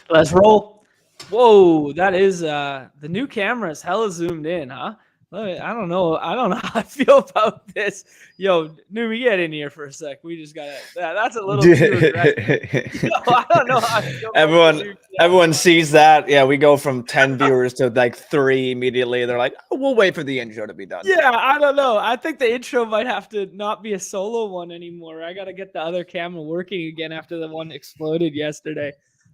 Let's roll. Whoa, that is the new camera is hella zoomed in, huh? I don't know. I don't know how I feel about this. Yo, Numi, get in here for a sec. We just got that's a little too aggressive. Yo, I don't know how I feel about the everyone new everyone camera. sees that. Yeah, we go from 10 viewers to like 3 immediately. They're like, oh, we'll wait for the intro to be done. Yeah, I don't know. I think the intro might have to not be a solo one anymore. I gotta get the other camera working again after the one exploded yesterday.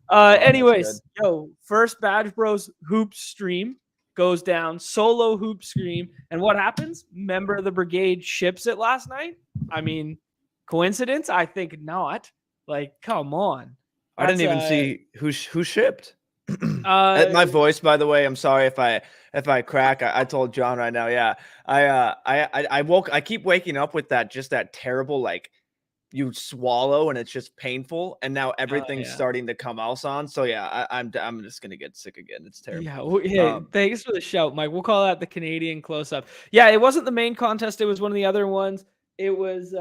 That's good. Anyways, yo, first Badge Bros hoop stream goes down, solo hoop stream, and what happens? Member of the brigade ships it last night. I mean, coincidence? I think not. Like, come on. I didn't That's even see who shipped. uh My voice, by the way, I'm sorry if I crack. I told John right now. Yeah, I keep waking up with that terrible, like, you swallow and it's just painful, and now everything's yeah. starting to come else on. So yeah, I'm just gonna get sick again. It's terrible. Yeah, hey, thanks for the shout, Mike. We'll call that the Canadian close-up. Yeah, it wasn't the main contest. It was one of the other ones. It was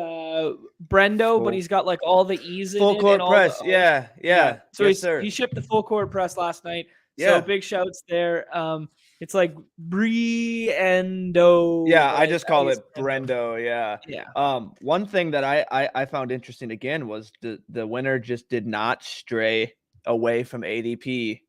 Brendo, but he's got like all the E's in Full it court and all the press. Yeah. So Yes, sir. he shipped the full court press last night. Yeah. So big shouts there. It's like Brendo. Yeah, I right? just call it Brendo. Yeah. Yeah. One thing that I found interesting again was the winner just did not stray away from ADP,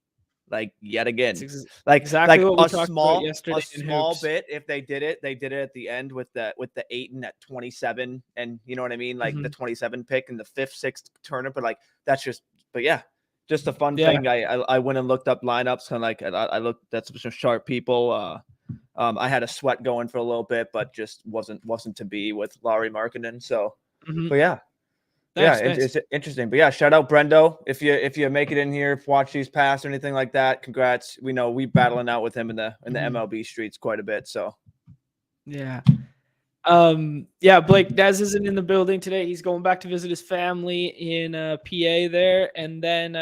like, yet again. Like exactly what we a talked small about yesterday. A small bit. If they did it at the end with the Ayton at 27, and you know what I mean, like the 27 pick in the 5th, 6th tournament. But like that's just. But yeah. Just a fun thing. I went and looked up lineups, kind of like I looked at some sharp people. I had a sweat going for a little bit, but just wasn't to be with Laurie Markkinen. So, but yeah, it's interesting. But yeah, shout out Brendo if you make it in here, watch these pass or anything like that. Congrats. We know we battling out with him in the MLB streets quite a bit. So yeah. Blake Dez isn't in the building today. He's going back to visit his family in PA there, and then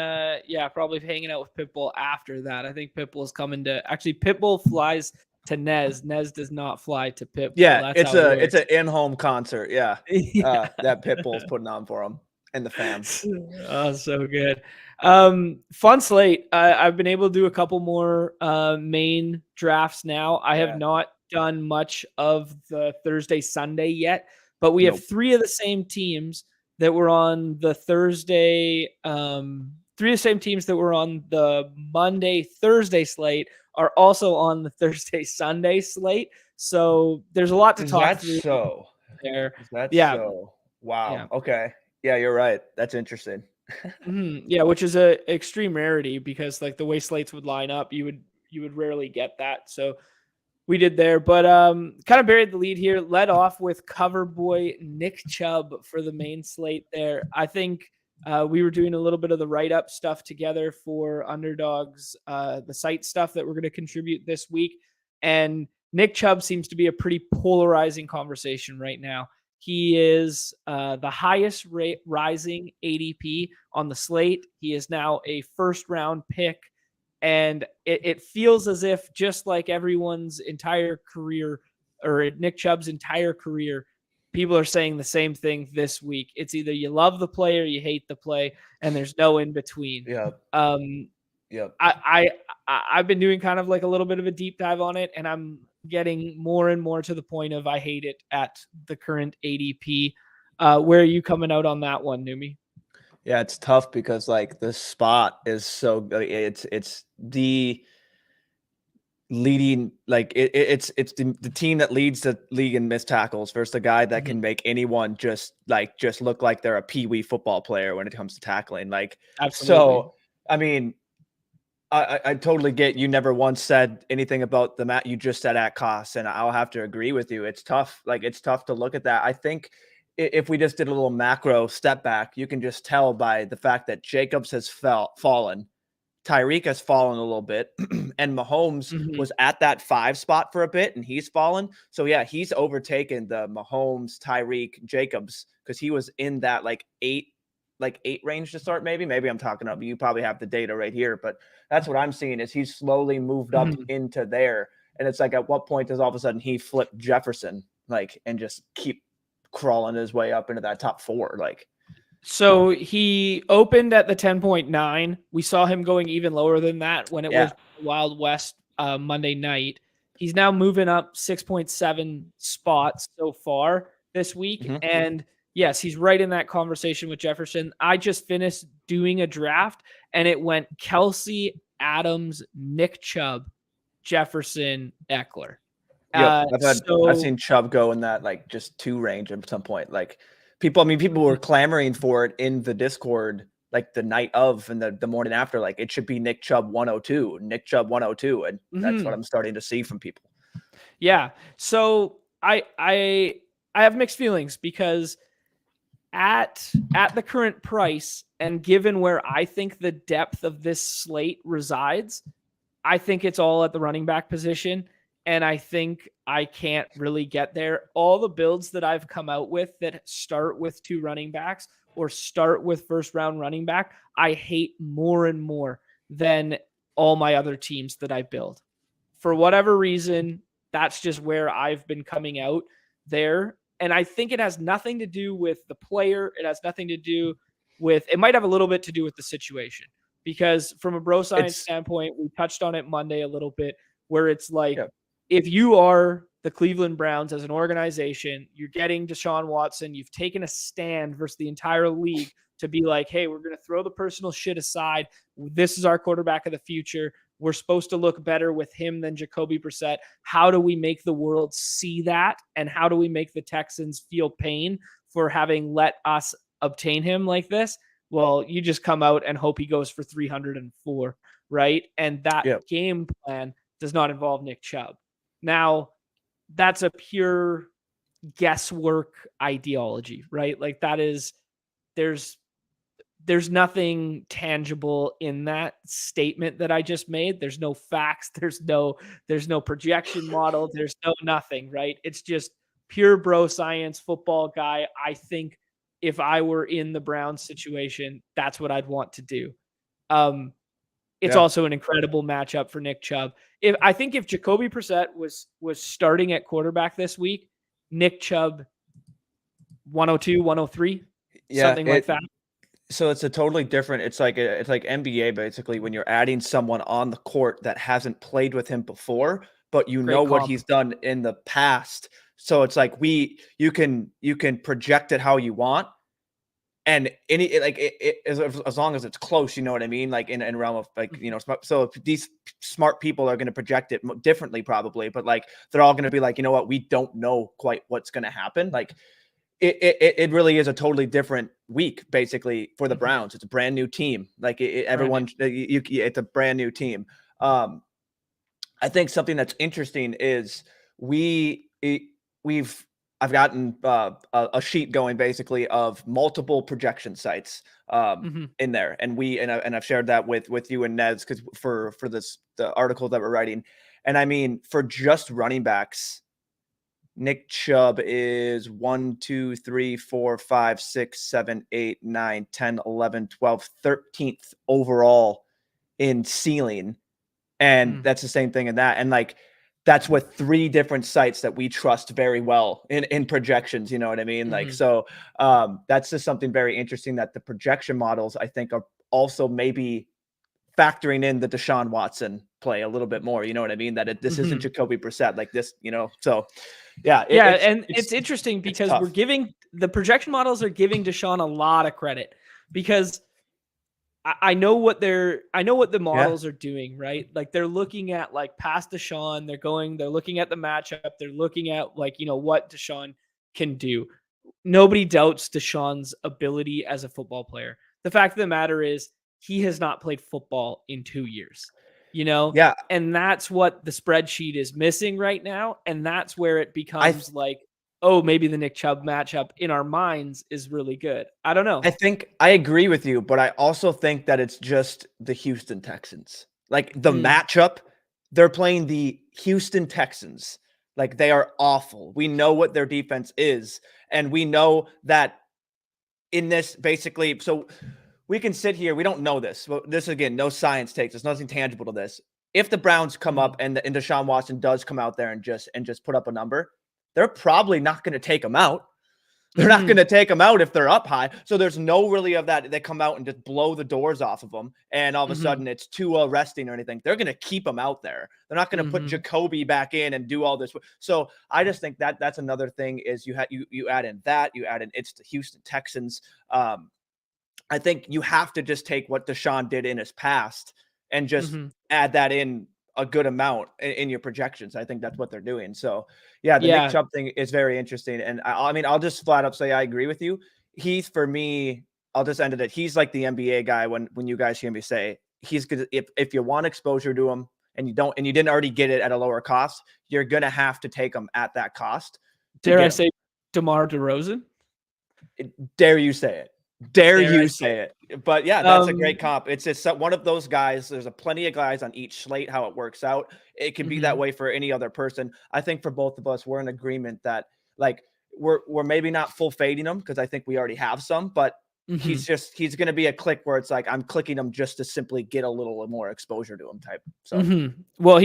probably hanging out with Pitbull after that. I think Pitbull is coming to Pitbull flies to Nez. Nez does not fly to Pitbull. Yeah, it's an in-home concert. Yeah, that Pitbull's putting on for him and the fam. Oh, so good. Fun slate. I've been able to do a couple more main drafts now. I have not done much of the Thursday Sunday yet, but we have 3 of the same teams that were on the Thursday. 3 of the same teams that were on the Monday Thursday slate are also on the Thursday Sunday slate. So there's a lot to talk through. So there. So wow. Yeah. Okay. Yeah, you're right. That's interesting. Yeah, which is a extreme rarity because like the way slates would line up, you would rarely get that. So we did there, but kind of buried the lead here. Led off with cover boy Nick Chubb for the main slate there. I think we were doing a little bit of the write-up stuff together for Underdogs, the site stuff that we're going to contribute this week. And Nick Chubb seems to be a pretty polarizing conversation right now. He is the highest rising ADP on the slate. He is now a first-round pick. And it feels as if just like everyone's entire career or Nick Chubb's entire career, people are saying the same thing this week. It's either you love the play or you hate the play, and there's no in between. Yeah. I've been doing kind of like a little bit of a deep dive on it, and I'm getting more and more to the point of I hate it at the current ADP. Where are you coming out on that one, Numi? Yeah, it's tough because like the spot is so good. It's the leading, like it's the team that leads the league in missed tackles versus the guy that can make anyone just look like they're a peewee football player when it comes to tackling. Like, absolutely. So I mean, I totally get you never once said anything about the mat you just said at cost, and I'll have to agree with you. It's tough. Like, it's tough to look at that. I think if we just did a little macro step back, you can just tell by the fact that Jacobs has fallen, Tyreek has fallen a little bit, and Mahomes was at that 5 spot for a bit, and he's fallen. So yeah, he's overtaken the Mahomes, Tyreek, Jacobs, because he was in that like 8 range to start. Maybe I'm talking up. You probably have the data right here, but that's what I'm seeing is he's slowly moved up into there. And it's like, at what point does all of a sudden he flip Jefferson, like, and just keep crawling his way up into that top 4? Like, So he opened at the 10.9. We saw him going even lower than that when it was Wild West Monday night. He's now moving up 6.7 spots so far this week. Mm-hmm. And yes, he's right in that conversation with Jefferson. I just finished doing a draft and it went Kelsey, Adams, Nick Chubb, Jefferson, Eckler. Yep, I've seen Chubb go in that like just 2 range at some point. Like people were clamoring for it in the Discord like the night of and the morning after. Like it should be Nick Chubb 102, Nick Chubb 102, and that's what I'm starting to see from people. Yeah, so I have mixed feelings because at the current price and given where I think the depth of this slate resides, I think it's all at the running back position. And I think I can't really get there. All the builds that I've come out with that start with 2 running backs or start with first round running back, I hate more and more than all my other teams that I build. For whatever reason, that's just where I've been coming out there. And I think it has nothing to do with the player. It has nothing to do with, it might have a little bit to do with the situation. Because from a bro science standpoint, we touched on it Monday a little bit, where it's like, if you are the Cleveland Browns as an organization, you're getting Deshaun Watson, you've taken a stand versus the entire league to be like, hey, we're going to throw the personal shit aside. This is our quarterback of the future. We're supposed to look better with him than Jacoby Brissett. How do we make the world see that? And how do we make the Texans feel pain for having let us obtain him like this? Well, you just come out and hope he goes for 304, right? And that game plan does not involve Nick Chubb. Now, that's a pure guesswork ideology, right? Like that is, there's nothing tangible in that statement that I just made. There's no facts. There's no projection model. There's no nothing, right? It's just pure bro science football guy. I think if I were in the Browns situation, that's what I'd want to do. It's also an incredible matchup for Nick Chubb. I think if Jacoby Brissett was starting at quarterback this week, Nick Chubb 102, 103, something like that. So it's a totally different. It's like NBA basically when you're adding someone on the court that hasn't played with him before, but you know what he's done in the past. So it's like you can project it how you want. And as long as it's close, you know what I mean? Like in realm of like, you know, so if these smart people are going to project it differently probably, but like, they're all going to be like, you know what? We don't know quite what's going to happen. Like it really is a totally different week basically for the Browns. It's a brand new team. Like it's a brand new team. I think something that's interesting is I've gotten a sheet going basically of multiple projection sites in there, and I've shared that with you and Neds because for the article that we're writing, and I mean for just running backs, Nick Chubb is 1, 2, 3, 4, 5, 6, 7, 8, 9, 10, 11, 12, 13th overall in ceiling, and that's the same thing in that, and like. That's with 3 different sites that we trust very well in projections. You know what I mean? Like, so that's just something very interesting that the projection models, I think, are also maybe factoring in the Deshaun Watson play a little bit more. You know what I mean? That this isn't Jacoby Brissett like this, you know? So yeah. It's interesting because we're giving the projection models are giving Deshaun a lot of credit because I know what the models are doing, right? Like they're looking at like past Deshaun, they're looking at the matchup, they're looking at like, you know, what Deshaun can do. Nobody doubts Deshaun's ability as a football player. The fact of the matter is he has not played football in 2 years, you know? Yeah. And that's what the spreadsheet is missing right now. And that's where it becomes like, oh, maybe the Nick Chubb matchup in our minds is really good. I don't know. I think I agree with you, but I also think that it's just the Houston Texans. Like the matchup, they're playing the Houston Texans. Like they are awful. We know what their defense is. And we know that in this basically, so we can sit here. We don't know this. But this, again, no science takes. There's nothing tangible to this. If the Browns come up and Deshaun Watson does come out there and just put up a number, they're probably not going to take him out. They're not going to take them out if they're up high. So there's no really of that. They come out and just blow the doors off of them. And all of a sudden it's too resting or anything. They're going to keep them out there. They're not going to put Jacoby back in and do all this. So I just think that that's another thing is you add in that, you add in it's the Houston Texans. I think you have to just take what Deshaun did in his past and just add that in a good amount in your projections. I think that's what they're doing. So yeah, the Nick Chubb thing is very interesting. And I mean, I'll just flat up say I agree with you. He's, for me, I'll just end it. He's like the NBA guy when you guys hear me say he's good. If you want exposure to him and you didn't already get it at a lower cost, you're going to have to take him at that cost. Dare I say DeMar DeRozan? Dare you say it? Dare you say it? But yeah, that's a great comp. It's just one of those guys. There's plenty of guys on each slate, how it works out. It can be that way for any other person. I think for both of us, we're in agreement that like we're maybe not full fading him because I think we already have some, but he's going to be a click where it's like I'm clicking him just to simply get a little more exposure to him type. So well,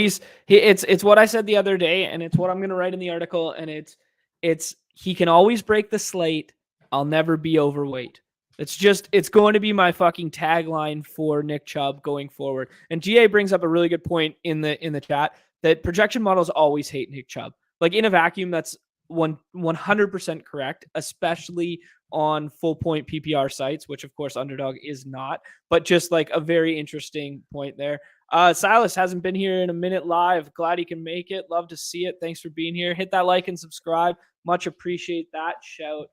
it's what I said the other day, and it's what I'm going to write in the article, and it's he can always break the slate. I'll never be overweight. It's going to be my fucking tagline for Nick Chubb going forward. And GA brings up a really good point in the chat that projection models always hate Nick Chubb. Like in a vacuum, that's 100% correct, especially on full point PPR sites, which of course Underdog is not, but just like a very interesting point there. Silas hasn't been here in a minute live. Glad he can make it. Love to see it. Thanks for being here. Hit that like and subscribe. Much appreciate that shout.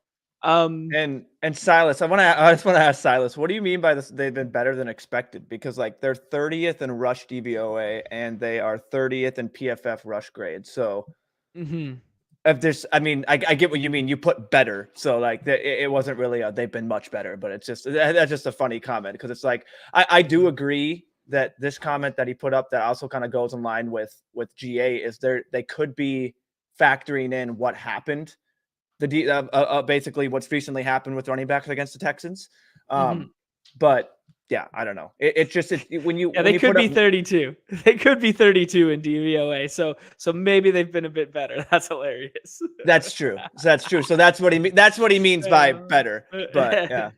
And Silas, I just want to ask Silas, what do you mean by this? They've been better than expected because like they're 30th in rush DVOA and they are 30th in PFF rush grade. So if there's, I mean, I get what you mean. You put better. So like it wasn't really they've been much better, but it's just, that's just a funny comment. Cause it's like, I do agree that this comment that he put up that also kind of goes in line with GA is they could be factoring in what happened. Basically what's recently happened with running backs against the Texans. But yeah, I don't know. It's just when you they could be 32. They could be 32 in DVOA. So maybe they've been a bit better. That's hilarious. That's true. That's true. So that's what he means by better. But yeah.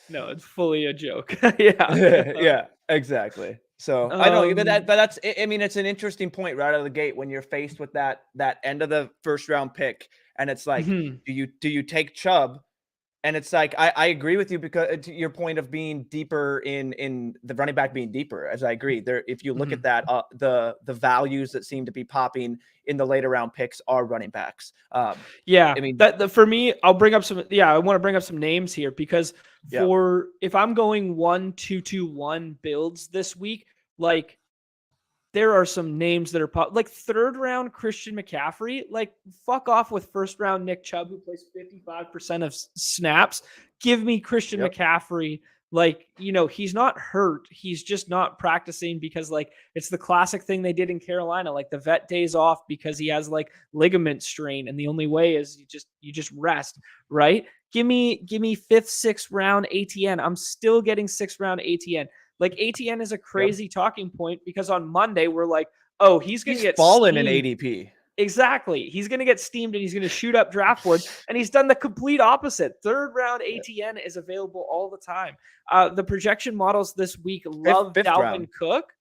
No, it's fully a joke. Yeah. Yeah, exactly. So I know, but that's, I mean, it's an interesting point right out of the gate when you're faced with that end of the first round pick. And it's like, do you take Chubb? And it's like, I agree with you because to your point of being deeper in the running back being deeper, as I agree there. If you look at that, the values that seem to be popping in the later round picks are running backs. Yeah, I mean, for me, I'll bring up some. Yeah, I want to bring up some names here because if I'm going 1-2-2-1 builds this week, like there are some names that are like third round Christian McCaffrey. Like fuck off with first round Nick Chubb, who plays 55% of snaps. Give me Christian McCaffrey. Like, you know, he's not hurt. He's just not practicing because like it's the classic thing they did in Carolina. Like the vet days off because he has like ligament strain. And the only way is you just rest, right? Give me 5th, 6th round ATN. I'm still getting 6th round ATN. Like ATN is a crazy talking point because on Monday we're like, oh, he's going to get fallen steamed. in ADP. Exactly. He's going to get steamed and he's going to shoot up draft boards. And he's done the complete opposite. 3rd round ATN is available all the time. The projection models this week love Dalvin Cook.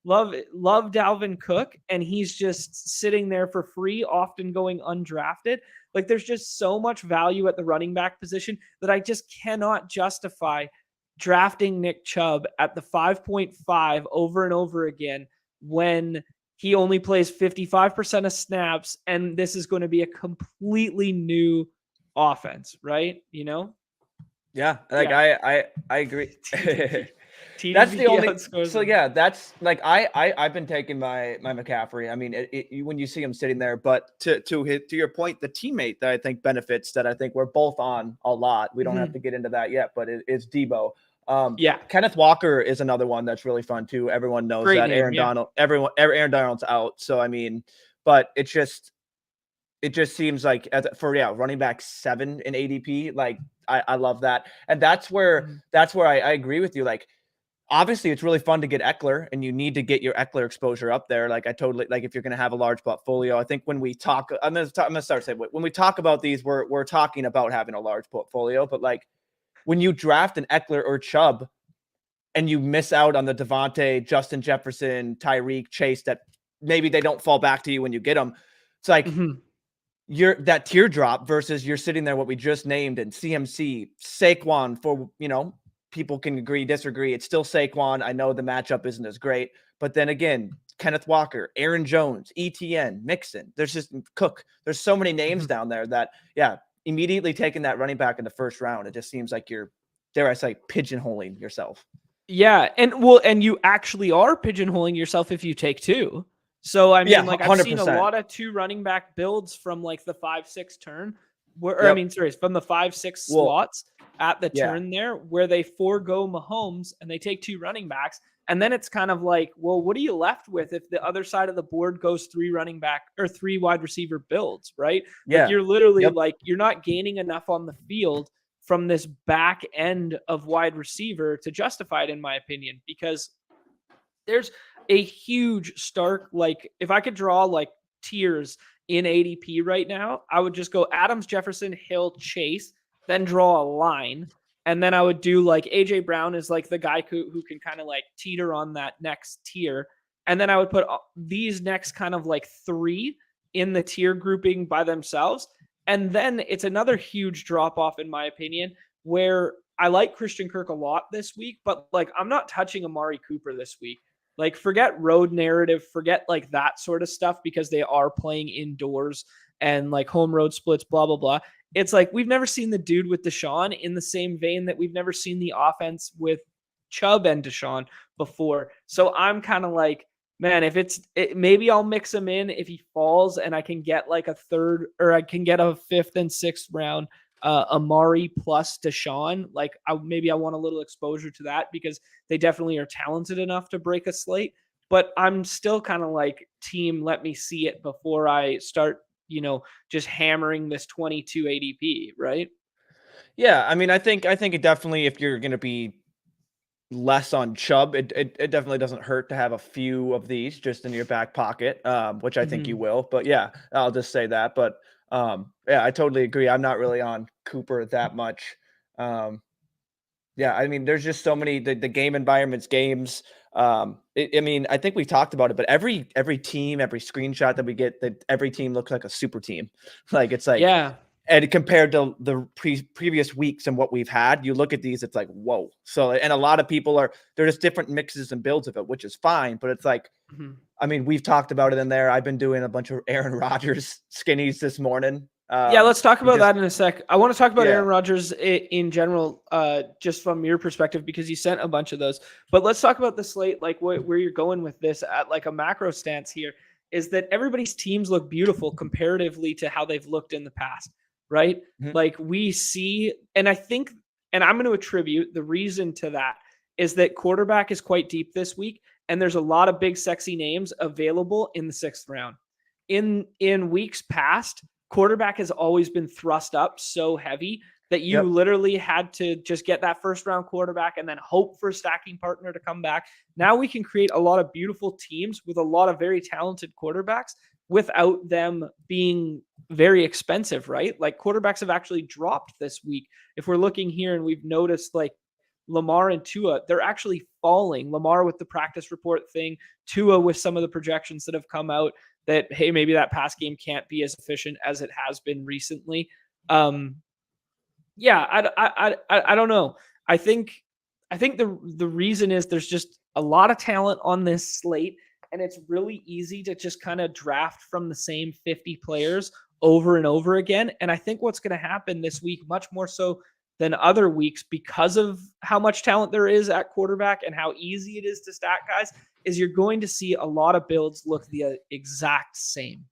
Love Dalvin Cook. And he's just sitting there for free, often going undrafted. Like there's just so much value at the running back position that I just cannot justify drafting Nick Chubb at the 5.5 over and over again when he only plays 55% of snaps and this is going to be a completely new offense, right? You know? Yeah, like I agree. That's the only. So yeah, that's like I've been taking my McCaffrey. I mean, when you see him sitting there, but to your point, the teammate that I think benefits that I think we're both on a lot. We don't have to get into that yet, but it's Debo. Kenneth Walker is another one that's really fun too. Everyone knows that Aaron Donald's out. So I mean, but it just seems like running back 7 in ADP, like I love that. And that's where I agree with you. Like obviously it's really fun to get Eckler, and you need to get your Eckler exposure up there. Like I totally, like if you're going to have a large portfolio, I think when we talk, I'm going to start saying, when we talk about these, we're talking about having a large portfolio, but like when you draft an Eckler or Chubb and you miss out on the Devontae, Justin Jefferson, Tyreek, Chase, that maybe they don't fall back to you when you get them. It's like you're that teardrop versus you're sitting there, what we just named, and CMC, Saquon, for, you know, people can agree, disagree. It's still Saquon. I know the matchup isn't as great, but then again, Kenneth Walker, Aaron Jones, ETN, Mixon. There's just Cook. There's so many names down there that, yeah, immediately taking that running back in the first round, it just seems like you're, dare I say, pigeonholing yourself. Yeah, and you actually are pigeonholing yourself if you take two. So I mean, yeah, like 100%. I've seen a lot of 2 running back builds from like the 5-6 turn, where I mean, sorry, from the 5-6 slots at the turn there, where they forego Mahomes and they take 2 running backs, and then it's kind of like, well, what are you left with if the other side of the board goes 3 running back or 3 wide receiver builds, right? Yeah, like you're literally like you're not gaining enough on the field from this back end of wide receiver to justify it, in my opinion, because there's a huge stark, like if I could draw like tiers in ADP right now, I would just go Adams, Jefferson, Hill, Chase, then draw a line. And then I would do like AJ Brown is like the guy who can kind of like teeter on that next tier. And then I would put these next kind of like 3 in the tier grouping by themselves. And then it's another huge drop off, in my opinion, where I like Christian Kirk a lot this week, but like I'm not touching Amari Cooper this week. Like forget road narrative, forget like that sort of stuff, because they are playing indoors and like home road splits, blah, blah, blah. It's like we've never seen the dude with Deshaun in the same vein that we've never seen the offense with Chubb and Deshaun before. So I'm kind of like, man, if maybe I'll mix him in if he falls and I can get like a 3rd, or I can get a 5th and 6th round Amari plus Deshaun. Like maybe I want a little exposure to that because they definitely are talented enough to break a slate. But I'm still kind of like, team, let me see it before I start, you know, just hammering this 22 ADP, right? Yeah, I mean, I think it definitely, if you're going to be less on Chubb, it definitely doesn't hurt to have a few of these just in your back pocket, which I think you will. But yeah, I'll just say that. But yeah, I totally agree. I'm not really on Cooper that much. Yeah, I mean, there's just so many the game environments, games. I mean, I think we talked about it, but every team, every screenshot that we get, that every team looks like a super team. Like it's like, yeah. And compared to the previous weeks and what we've had, you look at these, it's like, whoa. So, and a lot of people they're just different mixes and builds of it, which is fine. But it's like, I mean, we've talked about it in there. I've been doing a bunch of Aaron Rodgers skinnies this morning. Yeah, let's talk about that in a sec. I want to talk about Aaron Rodgers in general, just from your perspective, because you sent a bunch of those. But let's talk about the slate, like where you're going with this at like a macro stance here, is that everybody's teams look beautiful comparatively to how they've looked in the past, right? Like we see, and I think, and I'm going to attribute the reason to that is that quarterback is quite deep this week, and there's a lot of big, sexy names available in the 6th round. In weeks past, quarterback has always been thrust up so heavy that you literally had to just get that 1st round quarterback and then hope for a stacking partner to come back. Now we can create a lot of beautiful teams with a lot of very talented quarterbacks without them being very expensive, right? Like quarterbacks have actually dropped this week. If we're looking here and we've noticed like Lamar and Tua, they're actually falling. Lamar with the practice report thing, Tua with some of the projections that have come out that, hey, maybe that pass game can't be as efficient as it has been recently. Yeah, I don't know. I think the reason is there's just a lot of talent on this slate, and it's really easy to just kind of draft from the same 50 players over and over again. And I think what's going to happen this week, much more so than other weeks, because of how much talent there is at quarterback and how easy it is to stack guys, is you're going to see a lot of builds look the exact same.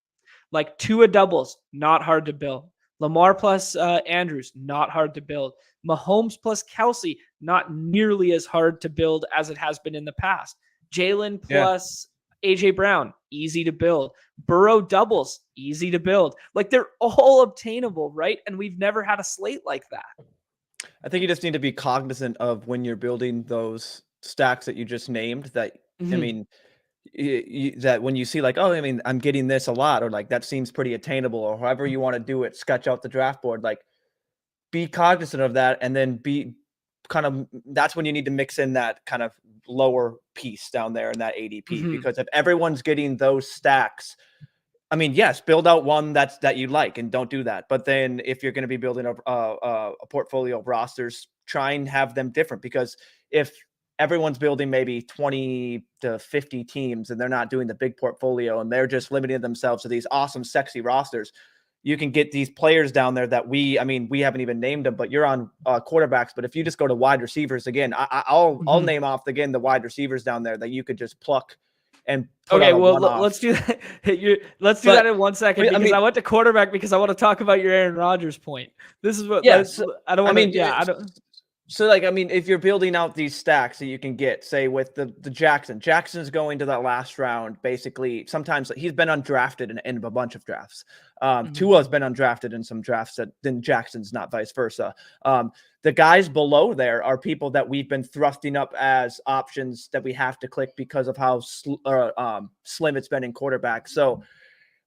Like Tua doubles, not hard to build. Lamar plus Andrews, not hard to build. Mahomes plus Kelsey, not nearly as hard to build as it has been in the past. Jalen plus AJ Brown, easy to build. Burrow doubles, easy to build. Like they're all obtainable, right? And we've never had a slate like that. I think you just need to be cognizant of when you're building those stacks that you just named that, I Mhm. mean, that when you see like, oh, I mean, I'm getting this a lot, or like that seems pretty attainable, or however you want to do it, sketch out the draft board, like be cognizant of that, and then be kind of, that's when you need to mix in that kind of lower piece down there in that ADP, Mhm. because if everyone's getting those stacks, I mean, yes, build out one that you like, and don't do that. But then if you're going to be building a portfolio of rosters, try and have them different, because if everyone's building maybe 20 to 50 teams and they're not doing the big portfolio and they're just limiting themselves to these awesome, sexy rosters, you can get these players down there that we haven't even named them, but you're on quarterbacks. But if you just go to wide receivers again, I'll name off again the wide receivers down there that you could just pluck and put Okay, on a well, one-off. let's do that. Let's do But that in 1 second, because I went to quarterback because I want to talk about your Aaron Rodgers point. This is what, yes, I don't want to. Yeah, I don't. So like, I mean, if you're building out these stacks that you can get, say with the Jackson's going to that last round, basically, sometimes he's been undrafted in a bunch of drafts. Tua's been undrafted in some drafts that then Jackson's not, vice versa. The guys below there are people that we've been thrusting up as options that we have to click because of how slim it's been in quarterback. So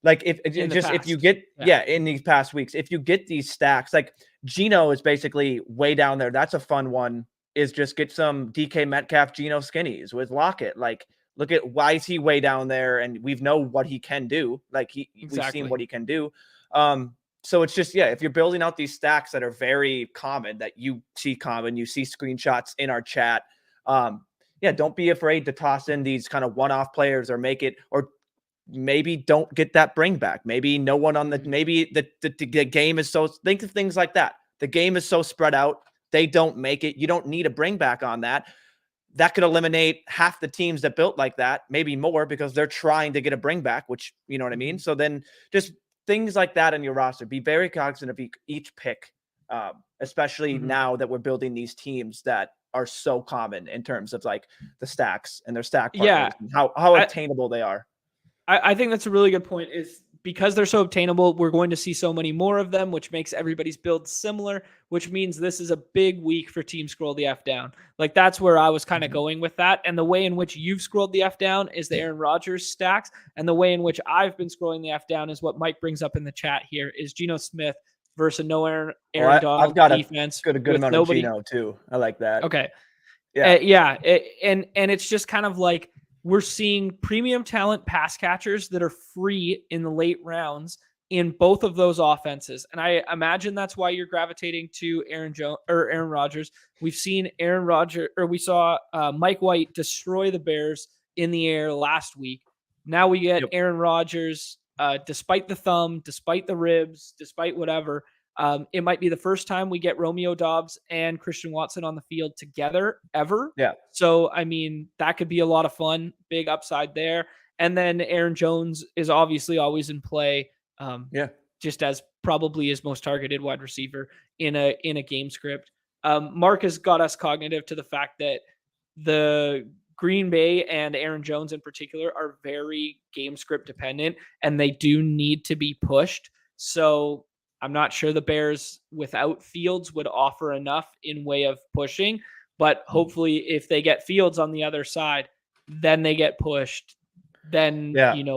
like if you get in these past weeks, if you get these stacks, like Geno is basically way down there. That's a fun one, is just get some DK Metcalf, Geno skinnies with Lockett. Like, look at why is he way down there, and we've know what he can do. Like we've seen what he can do. So it's just, if you're building out these stacks that are very common, that you see screenshots in our chat. Don't be afraid to toss in these kind of one-off players, or make it, or maybe don't get that bring back. Maybe no one on maybe the game is so, think of things like that. The game is so spread out, they don't make it. You don't need a bring back on that. That could eliminate half the teams that built like that, maybe more, because they're trying to get a bring back, which, you know what I mean? So then just things like that in your roster. Be very cognizant of each pick, especially now that we're building these teams that are so common in terms of like the stacks and their stack partners, and how attainable they are. I think that's a really good point, is because they're so obtainable, we're going to see so many more of them, which makes everybody's build similar, which means this is a big week for Team Scroll the F Down. Like, that's where I was kind of going with that. And the way in which you've scrolled the F down is the Aaron Rodgers stacks. And the way in which I've been scrolling the F down is what Mike brings up in the chat here, is Geno Smith versus no Aaron Donald I've got defense. A good amount of Geno too. I like that. Okay. Yeah. And it's just kind of like, we're seeing premium talent pass catchers that are free in the late rounds in both of those offenses. And I imagine that's why you're gravitating to Aaron Rodgers. We've seen we saw Mike White destroy the Bears in the air last week. Now we get Aaron Rodgers, despite the thumb, despite the ribs, despite whatever. It might be the first time we get Romeo Doubs and Christian Watson on the field together ever. Yeah. So, I mean, that could be a lot of fun. Big upside there. And then Aaron Jones is obviously always in play. Just as probably his most targeted wide receiver in a game script. Mark has got us cognitive to the fact that the Green Bay and Aaron Jones in particular are very game script dependent, and they do need to be pushed. So I'm not sure the Bears without Fields would offer enough in way of pushing, but hopefully if they get Fields on the other side, then they get pushed. Then,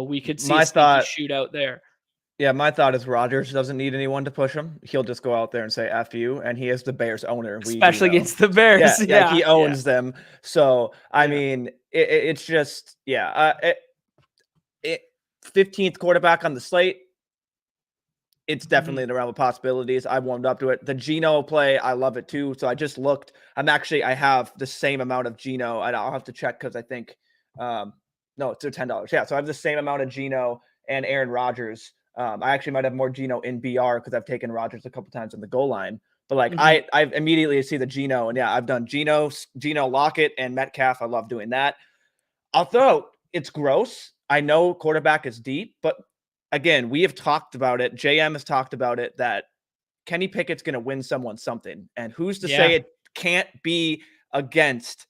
we could see a sneaky shootout there. Yeah, my thought is Rodgers doesn't need anyone to push him. He'll just go out there and say F you, and he is the Bears owner. Especially against the Bears. Yeah, he owns them. So, I mean, it's just, 15th quarterback on the slate. It's definitely in the realm of possibilities. I warmed up to it. The Geno play, I love it too. So I just looked. I have the same amount of Geno. I'll have to check because I think, no, it's $10. Yeah, so I have the same amount of Geno and Aaron Rodgers. I actually might have more Geno in BR because I've taken Rodgers a couple times on the goal line. But like I immediately see the Geno, and I've done Geno, Lockett, and Metcalf. I love doing that. I'll throw out, it's gross. I know quarterback is deep, but again, we have talked about it. JM has talked about it, that Kenny Pickett's going to win someone something. And who's to say it can't be against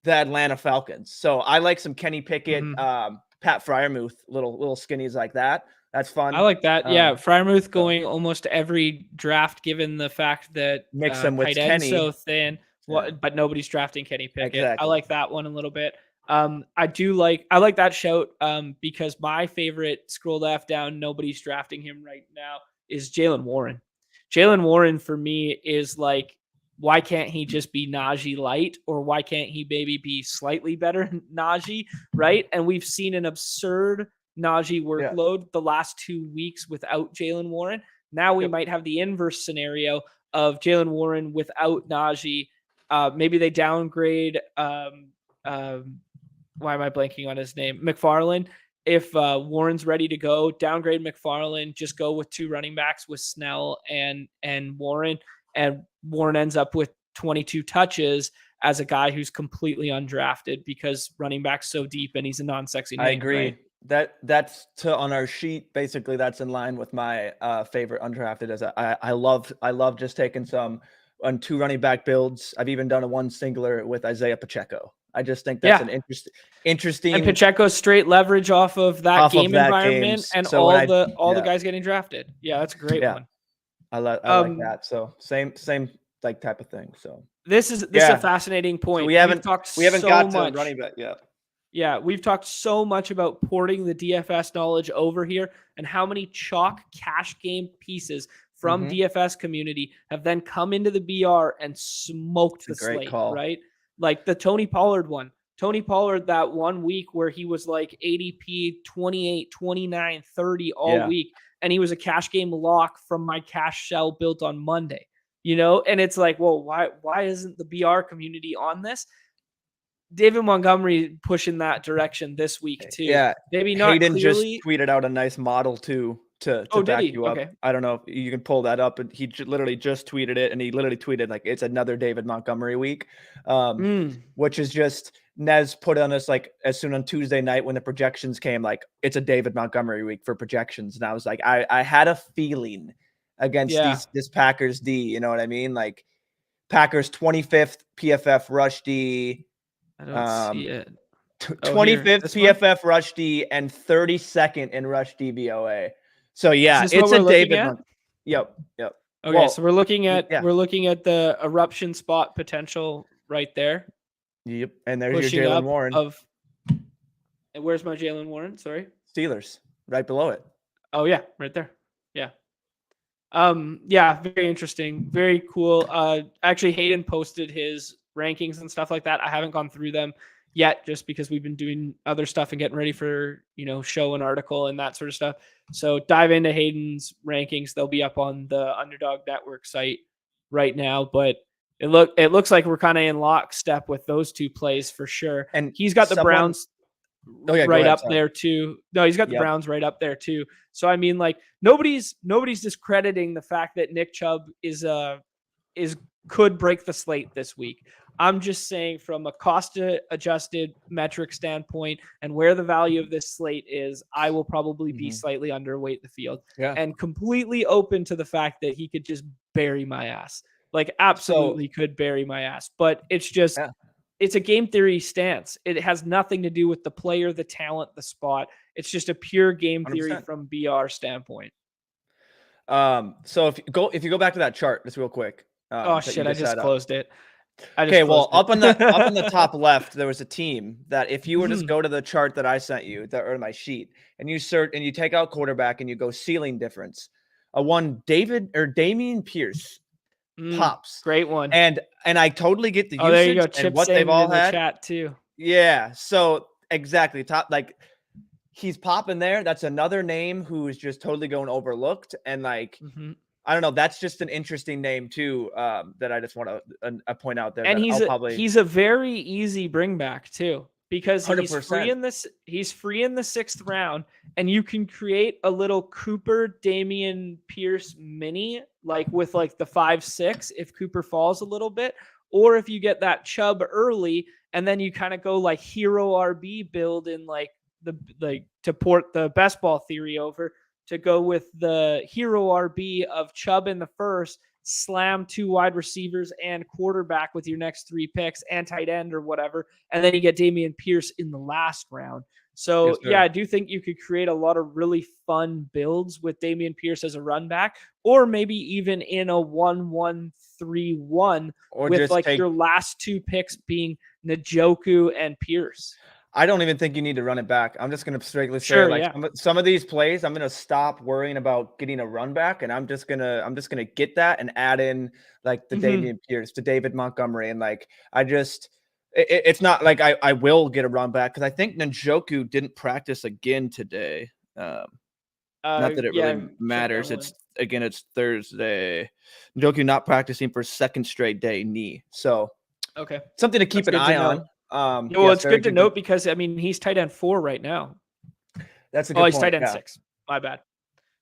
the Atlanta Falcons? So I like some Kenny Pickett, Pat Freiermuth, little skinnies like that. That's fun. I like that. Freiermuth going almost every draft, given the fact that mix them with tight end so thin. but nobody's drafting Kenny Pickett. Exactly. I like that one a little bit. I like that shout because my favorite scroll left down, nobody's drafting him right now, is Jaylen Warren. Jaylen Warren for me is like, why can't he just be Najee light, or why can't he maybe be slightly better Najee, right? And we've seen an absurd Najee workload the last 2 weeks without Jaylen Warren. Now we might have the inverse scenario of Jaylen Warren without Najee. Maybe they downgrade. Why am I blanking on his name? McFarland. If Warren's ready to go, downgrade McFarland. Just go with 2 running backs with Snell and Warren, and Warren ends up with 22 touches as a guy who's completely undrafted because running back's so deep and he's a non-sexy name. I agree. Right? That's on our sheet. Basically, that's in line with my favorite undrafted. As I love just taking some on 2 running back builds. I've even done a 1 singular with Isaiah Pacheco. I just think that's an interesting. And Pacheco's straight leverage off of that game environment and so all the guys getting drafted. Yeah, that's a great one. I like that. So same like type of thing. So this is a fascinating point. So we haven't got to running back yet. Yeah, we've talked so much about porting the DFS knowledge over here and how many chalk cash game pieces from DFS community have then come into the BR and smoked the slate, right? Like the Tony Pollard one. Tony Pollard, that 1 week where he was like ADP 28, 29, 30 all week, and he was a cash game lock from my cash shell built on Monday, and it's like, well, why isn't the BR community on this? David Montgomery pushing that direction this week too. Yeah, maybe not. Hayden clearly. Just tweeted out a nice model too to back you up. Okay. I don't know if you can pull that up, but he literally just tweeted it, and he literally tweeted like it's another David Montgomery week, which is just Nez put on us like as soon on Tuesday night when the projections came, like it's a David Montgomery week for projections, and I was like, I had a feeling against this Packers D, you know what I mean? Like Packers 25th PFF rush D. I don't see it. 25th PFF rush D and 32nd in rush DVOA. So yeah, it's a David. Yep. Okay, so we're looking at the eruption spot potential right there. Yep, and there's your Jaylen Warren. And where's my Jaylen Warren? Sorry, Steelers, right below it. Oh yeah, right there. Yeah. Very interesting, very cool. Actually, Hayden posted his rankings and stuff like that. I haven't gone through them yet just because we've been doing other stuff and getting ready for, show and article and that sort of stuff. So dive into Hayden's rankings. They'll be up on the Underdog Network site right now, but it looks like we're kind of in lockstep with those 2 plays for sure. And he's got the Browns there too. No, he's got the Browns right up there too. So I mean, like nobody's discrediting the fact that Nick Chubb could break the slate this week. I'm just saying from a cost adjusted metric standpoint and where the value of this slate is, I will probably be slightly underweight the field and completely open to the fact that he could just bury my ass. Like absolutely could bury my ass, but it's just, it's a game theory stance. It has nothing to do with the player, the talent, the spot. It's just a pure game theory 100%. From BR standpoint. So if you go back to that chart just real quick. I just closed it. Up on the top left, there was a team that if you were to go to the chart that I sent you, or my sheet, and you search and you take out quarterback and you go ceiling difference, Dameon Pierce pops. Great one. And I totally get the usage there you go. Chip and what they've all had. Chat too. Yeah. So exactly top, like he's popping there. That's another name who is just totally going overlooked. And like, I don't know. That's just an interesting name too. That I just want to point out there. And he's a very easy bring back too, because 100%. He's free in the 6th round, and you can create a little Cooper Dameon Pierce mini, like with like the 5-6 if Cooper falls a little bit, or if you get that Chubb early, and then you kind of go like hero RB build in to port the best ball theory over, to go with the hero RB of Chubb in the 1st, slam 2 wide receivers and quarterback with your next 3 picks and tight end or whatever, and then you get Dameon Pierce in the last round. So, Yes, yeah, sir. I do think you could create a lot of really fun builds with Dameon Pierce as a run back, or maybe even in a 1-1-3-1 Or with just like take. your last 2 picks being Njoku and Pierce. I don't even think you need to run it back. I'm just gonna straightly say, Sure, like, yeah. some of these plays, I'm gonna stop worrying about getting a run back, and I'm just gonna get that and add in like the Mhm. Dameon Pierce, the David Montgomery, and like it's not like I will get a run back because I think Njoku didn't practice again today. Not that it Yeah, really check that matters. one. It's Thursday. Njoku not practicing for second straight day knee, so Okay. something to keep That's an good to eye know. on. Yeah, well, Yes, it's very good to good. note because, I mean, he's tight end 4 right now. That's a Oh, good he's tight point. end Yeah. 6. My bad.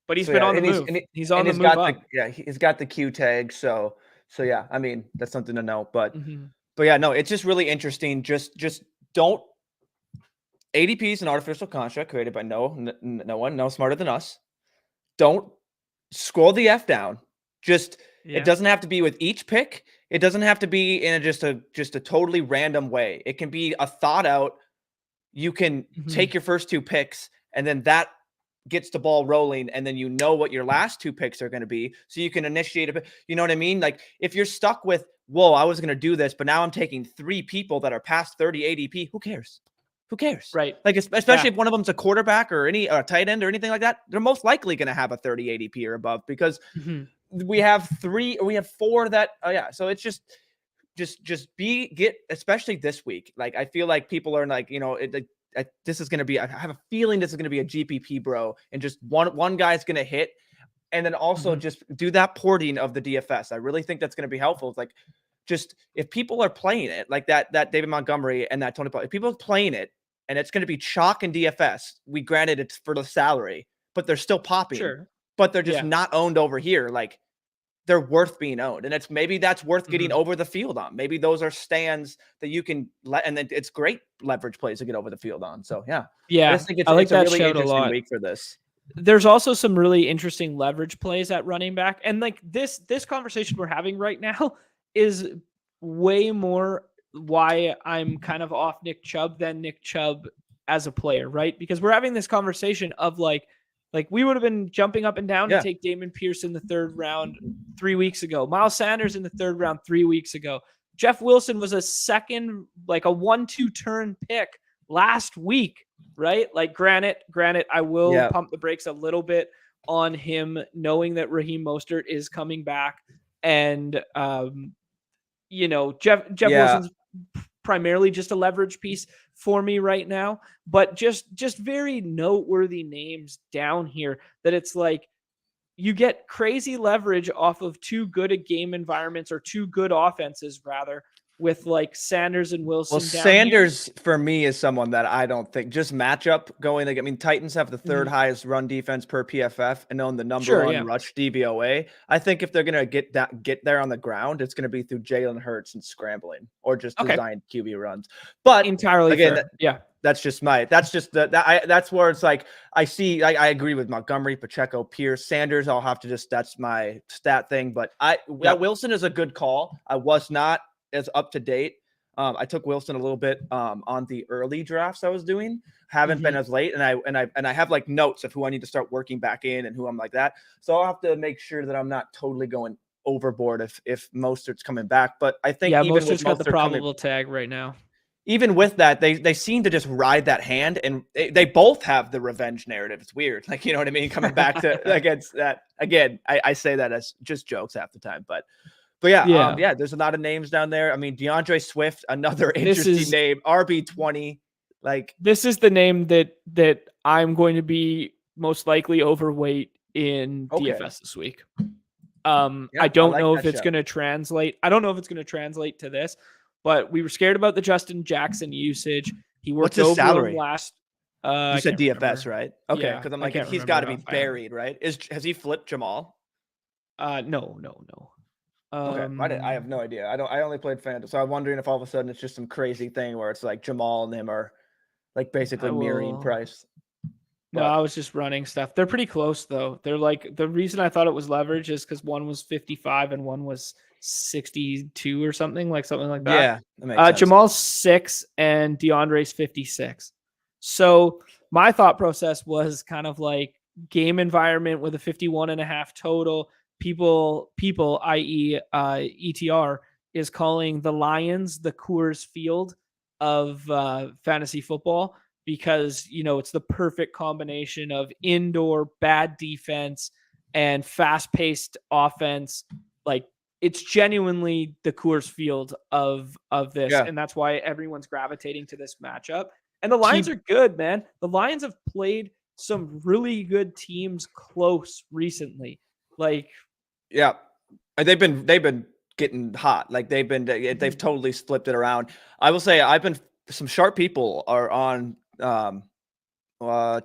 But he's So been yeah, on the and move. He's on the he's move got the up. he's got the Q tag. So yeah, I mean that's something to know. Mhm. But yeah, no, it's just really interesting. Just don't. ADP is an artificial construct created by no one, no smarter than us. Don't scroll the F down. Just it Yeah. doesn't have to be with each pick. It doesn't have to be in just a totally random way. It can be a thought out. You can Mhm. take your first 2 picks and then that gets the ball rolling and then you know what your last 2 picks are going to be so you can initiate a bit. You know what I mean? Like if you're stuck with, whoa, I was going to do this, but now I'm taking 3 people that are past 30 ADP, who cares? Who cares? Right. Like especially Yeah. if one of them's a quarterback or any tight end or anything like that, they're most likely going to have a 30 ADP or above because Mhm. we have 4 that yeah, so it's just get, especially this week. Like I feel like people are like, this is going to be, I have a feeling this is going to be a GPP bro and just one guy's going to hit. And then also Mhm. just do that porting of the DFS. I really think that's going to be helpful. It's like, just if people are playing it like that David Montgomery and that Tony Pollard, if people are playing it and it's going to be chalk and DFS, we granted it's for the salary, but they're still popping, Sure. but they're just Yeah. not owned over here. Like they're worth being owned. And maybe that's worth getting Mhm. over the field on. Maybe those are stands that you can let, and then it's great leverage plays to get over the field on. So yeah, I Yeah. just think I like it's a that really shout a interesting lot. week for this. There's also some really interesting leverage plays at running back. And like this conversation we're having right now is way more why I'm kind of off Nick Chubb than Nick Chubb as a player, right? Because we're having this conversation of like we would have been jumping up and down to Yeah. take Damon Pierce in the 3rd round 3 weeks ago. Miles Sanders in the 3rd round 3 weeks ago. Jeff Wilson was a second, like a 1-2 turn pick last week, right? Like granted, I will Yeah. pump the brakes a little bit on him knowing that Raheem Mostert is coming back and Jeff Yeah. Wilson's primarily just a leverage piece for me right now, but just very noteworthy names down here that it's like you get crazy leverage off of 2 good at game environments or 2 good offenses rather with like Sanders and Well, Wilson down here. Sanders for me is someone that I don't think just matchup going. Like, I mean, Titans have the 3rd Mhm. highest run defense per PFF and own the number Sure, 1 yeah. rush DVOA. I think if they're gonna get there on the ground, it's gonna be through Jalen Hurts and scrambling or just Okay. designed QB runs. But Entirely again, fair. Yeah. that's where it's like I agree with Montgomery, Pacheco, Pierce, Sanders. I'll have to that's my stat thing. But Yep. Wilson is a good call. I was not as up to date. I took Wilson a little bit on the early drafts I was doing. Haven't been Mhm. as late, and I have like notes of who I need to start working back in and who I'm like that. So I'll have to make sure that I'm not totally going overboard if Mostert's coming back. But I think Yeah, even with Mostert's got the Mostert coming, probable tag right now. even with that, they seem to just ride that hand, and they both have the revenge narrative. It's weird, like you know what I mean. Coming back to against that again, I say that as just jokes half the time, but yeah, Yeah. yeah, there's a lot of names down there. I mean, DeAndre Swift, another This interesting is name, RB20. Like, this is the name that I'm going to be most likely overweight in okay, DFS this week. I yeah, I don't like know if that it's show. going to translate. I don't know if it's going to translate to this, but we were scared about the Justin Jackson usage. He What's worked his over him salary? last. You I said can't DFS, remember. right? Okay, Yeah, because I'm I like, can't he's got remember to be offhand. buried, right? Has he flipped Jamal? No. Okay, I have no idea. I only played Phantom, so I'm wondering if all of a sudden it's just some crazy thing where it's like Jamal and him are like I basically mirroring will. price. No, I was just running stuff. They're pretty close though. They're like, the reason I thought it was leverage is because one was 55 and one was 62 or something like that. Yeah, that makes sense. Jamal's 6 and DeAndre's 56. So my thought process was kind of like game environment with a 51.5 total. People, i.e., ETR, is calling the Lions the Coors Field of fantasy football, because it's the perfect combination of indoor bad defense and fast-paced offense. Like, it's genuinely the Coors Field of this, and that's why everyone's gravitating to this matchup. And the Lions are good, man. The Lions have played some really good teams close recently. Like, yeah, they've been getting hot. Like they've totally flipped it around. I will say some sharp people are on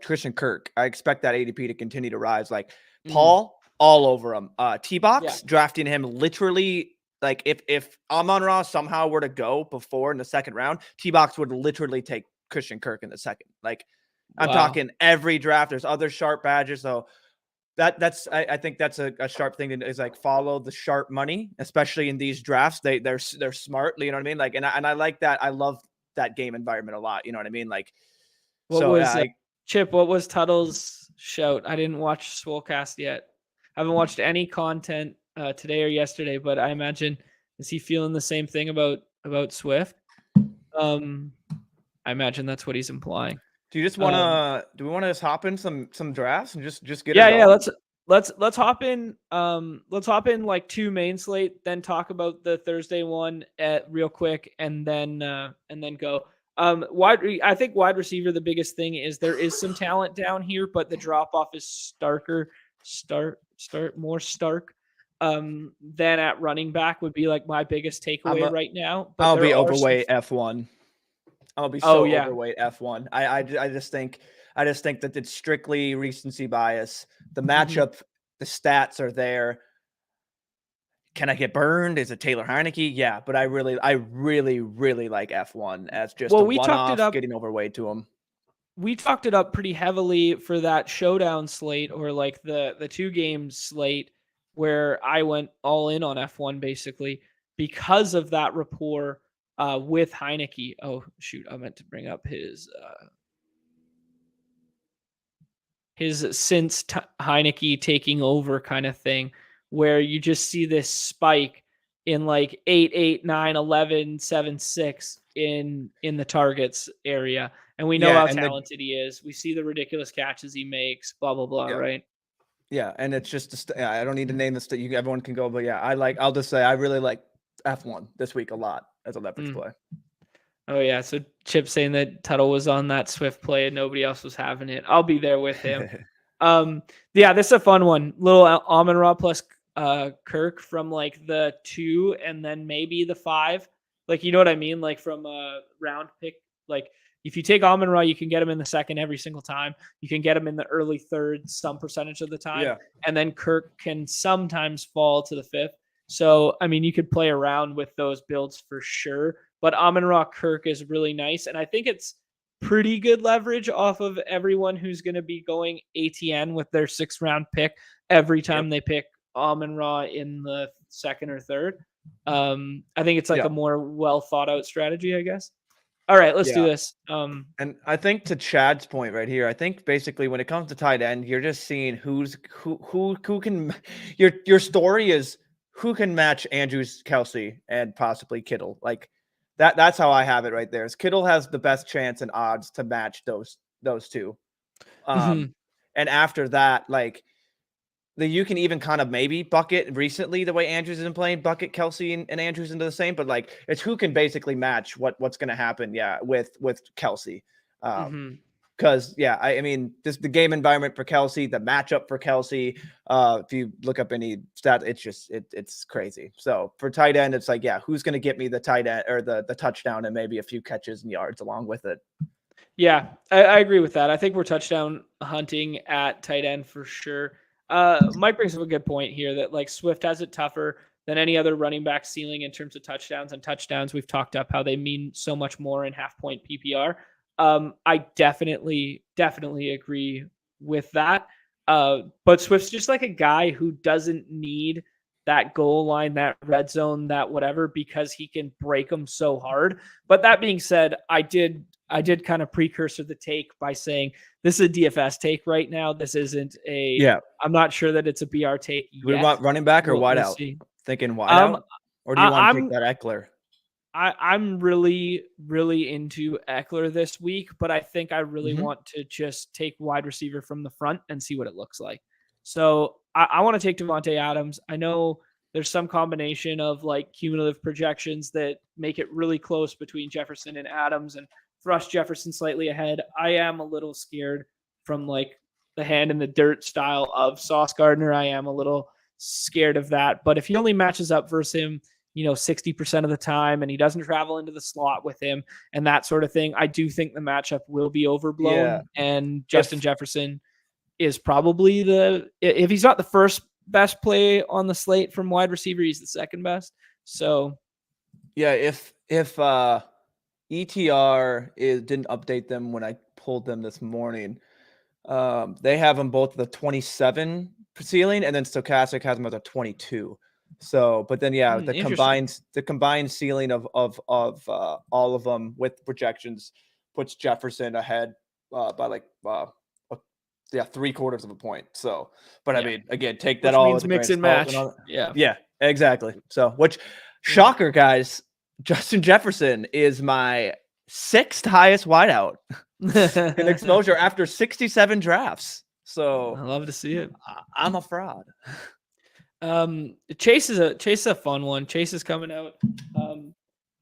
Christian Kirk. I expect that ADP to continue to rise. Like Paul, all over him. T-Box drafting him literally. Like if Amon-Ra somehow were to go before in the second round, T-Box would literally take Christian Kirk in the second. Like I'm talking every draft. There's other sharp badges. So I think that's a sharp thing is like follow the sharp money, especially in these drafts. They're smart. You know what I mean? Like, and I like that. I love that game environment a lot. You know what I mean? Like, Chip, what was Tuttle's shout? I didn't watch Swolecast yet. I haven't watched any content today or yesterday, but I imagine, is he feeling the same thing about Swift? I imagine that's what he's implying. Do you just want to? Do we want to just hop in some drafts and just get? Let's hop in. Let's hop in like 2 main slate, then talk about the Thursday one real quick, and then go. I think wide receiver, the biggest thing is there is some talent down here, but the drop off is more stark. Than at running back would be like my biggest takeaway right now. But I'll be overweight F1. I'll be so overweight F1. I just think that it's strictly recency bias. The matchup, the stats are there. Can I get burned? Is it Taylor Heineke? Yeah, but I really like F1 as just a one-off getting overweight to him. We talked it up pretty heavily for that showdown slate, or like the 2-game slate, where I went all in on F1 basically because of that rapport with Heineke. Oh shoot, I meant to bring up his since Heineke taking over kind of thing, where you just see this spike in like 8, 8, 9, 11, 7, 6 in the targets area. And we know how talented he is. We see the ridiculous catches he makes, blah, blah, blah, right? Yeah, and it's just I don't need to name this. Everyone can go, but yeah, I'll just say I really like F1 this week a lot as a leverage play. Oh yeah, so Chip saying that Tuttle was on that Swift play and nobody else was having it. I'll be there with him. This is a fun one. Little Amon-Ra plus Kirk from like the 2 and then maybe the 5. Like, you know what I mean? Like from a round pick. Like if you take Amon-Ra, you can get him in the second every single time. You can get him in the early third some percentage of the time. Yeah. And then Kirk can sometimes fall to the 5th. So, I mean, you could play around with those builds for sure. But Amon-Ra Kirk is really nice. And I think it's pretty good leverage off of everyone who's going to be going ATN with their 6th round pick every time they pick Amon-Ra in the 2nd or 3rd. I think it's like a more well thought out strategy, I guess. All right, let's do this. And I think to Chad's point right here, I think basically when it comes to tight end, you're just seeing who can. Your story is who can match Andrews, Kelsey, and possibly Kittle. Like that's how I have it right there. Is Kittle has the best chance and odds to match those 2. And after that, like you can even kind of maybe bucket recently the way Andrews has been playing, bucket Kelsey and Andrews into the same, but like it's who can basically match what's going to happen. Yeah. With Kelsey. Cause I mean, just the game environment for Kelsey, the matchup for Kelsey, if you look up any stat, it's just, it's crazy. So for tight end, it's like, who's going to get me the tight end or the touchdown and maybe a few catches and yards along with it. Yeah, I agree with that. I think we're touchdown hunting at tight end for sure. Mike brings up a good point here that like Swift has it tougher than any other running back ceiling in terms of touchdowns, and touchdowns we've talked up how they mean so much more in half point PPR. I definitely agree with that. But Swift's just like a guy who doesn't need that goal line, that red zone, that whatever, because he can break them so hard. But that being said, I did kind of precursor the take by saying this is a DFS take right now. This isn't I'm not sure that it's a BR take yet. Do we want running back or wide out? See. Thinking wide out? Or do you want to take that Eckler? I'm really, really into Eckler this week, but I think I really want to just take wide receiver from the front and see what it looks like. So I want to take Devontae Adams. I know there's some combination of like cumulative projections that make it really close between Jefferson and Adams and thrust Jefferson slightly ahead. I am a little scared from like the hand in the dirt style of Sauce Gardner. I am a little scared of that, but if he only matches up versus him, 60% of the time, and he doesn't travel into the slot with him and that sort of thing, I do think the matchup will be overblown. Yeah. And Justin Jefferson is probably if he's not the first best play on the slate from wide receiver, he's the second best. So yeah, if ETR didn't update them when I pulled them this morning, they have them both the 27 ceiling, and then Stochastic has them at the 22. So, but then the combined ceiling of all of them with projections puts Jefferson ahead by like 3/4 of a point. So, but I mean, again, take that all with a mix and match. Yeah, exactly. So, which shocker, guys, Justin Jefferson is my 6th highest wideout in exposure after 67 drafts. So I love to see it. I'm a fraud. Chase is a fun one. Chase is coming out.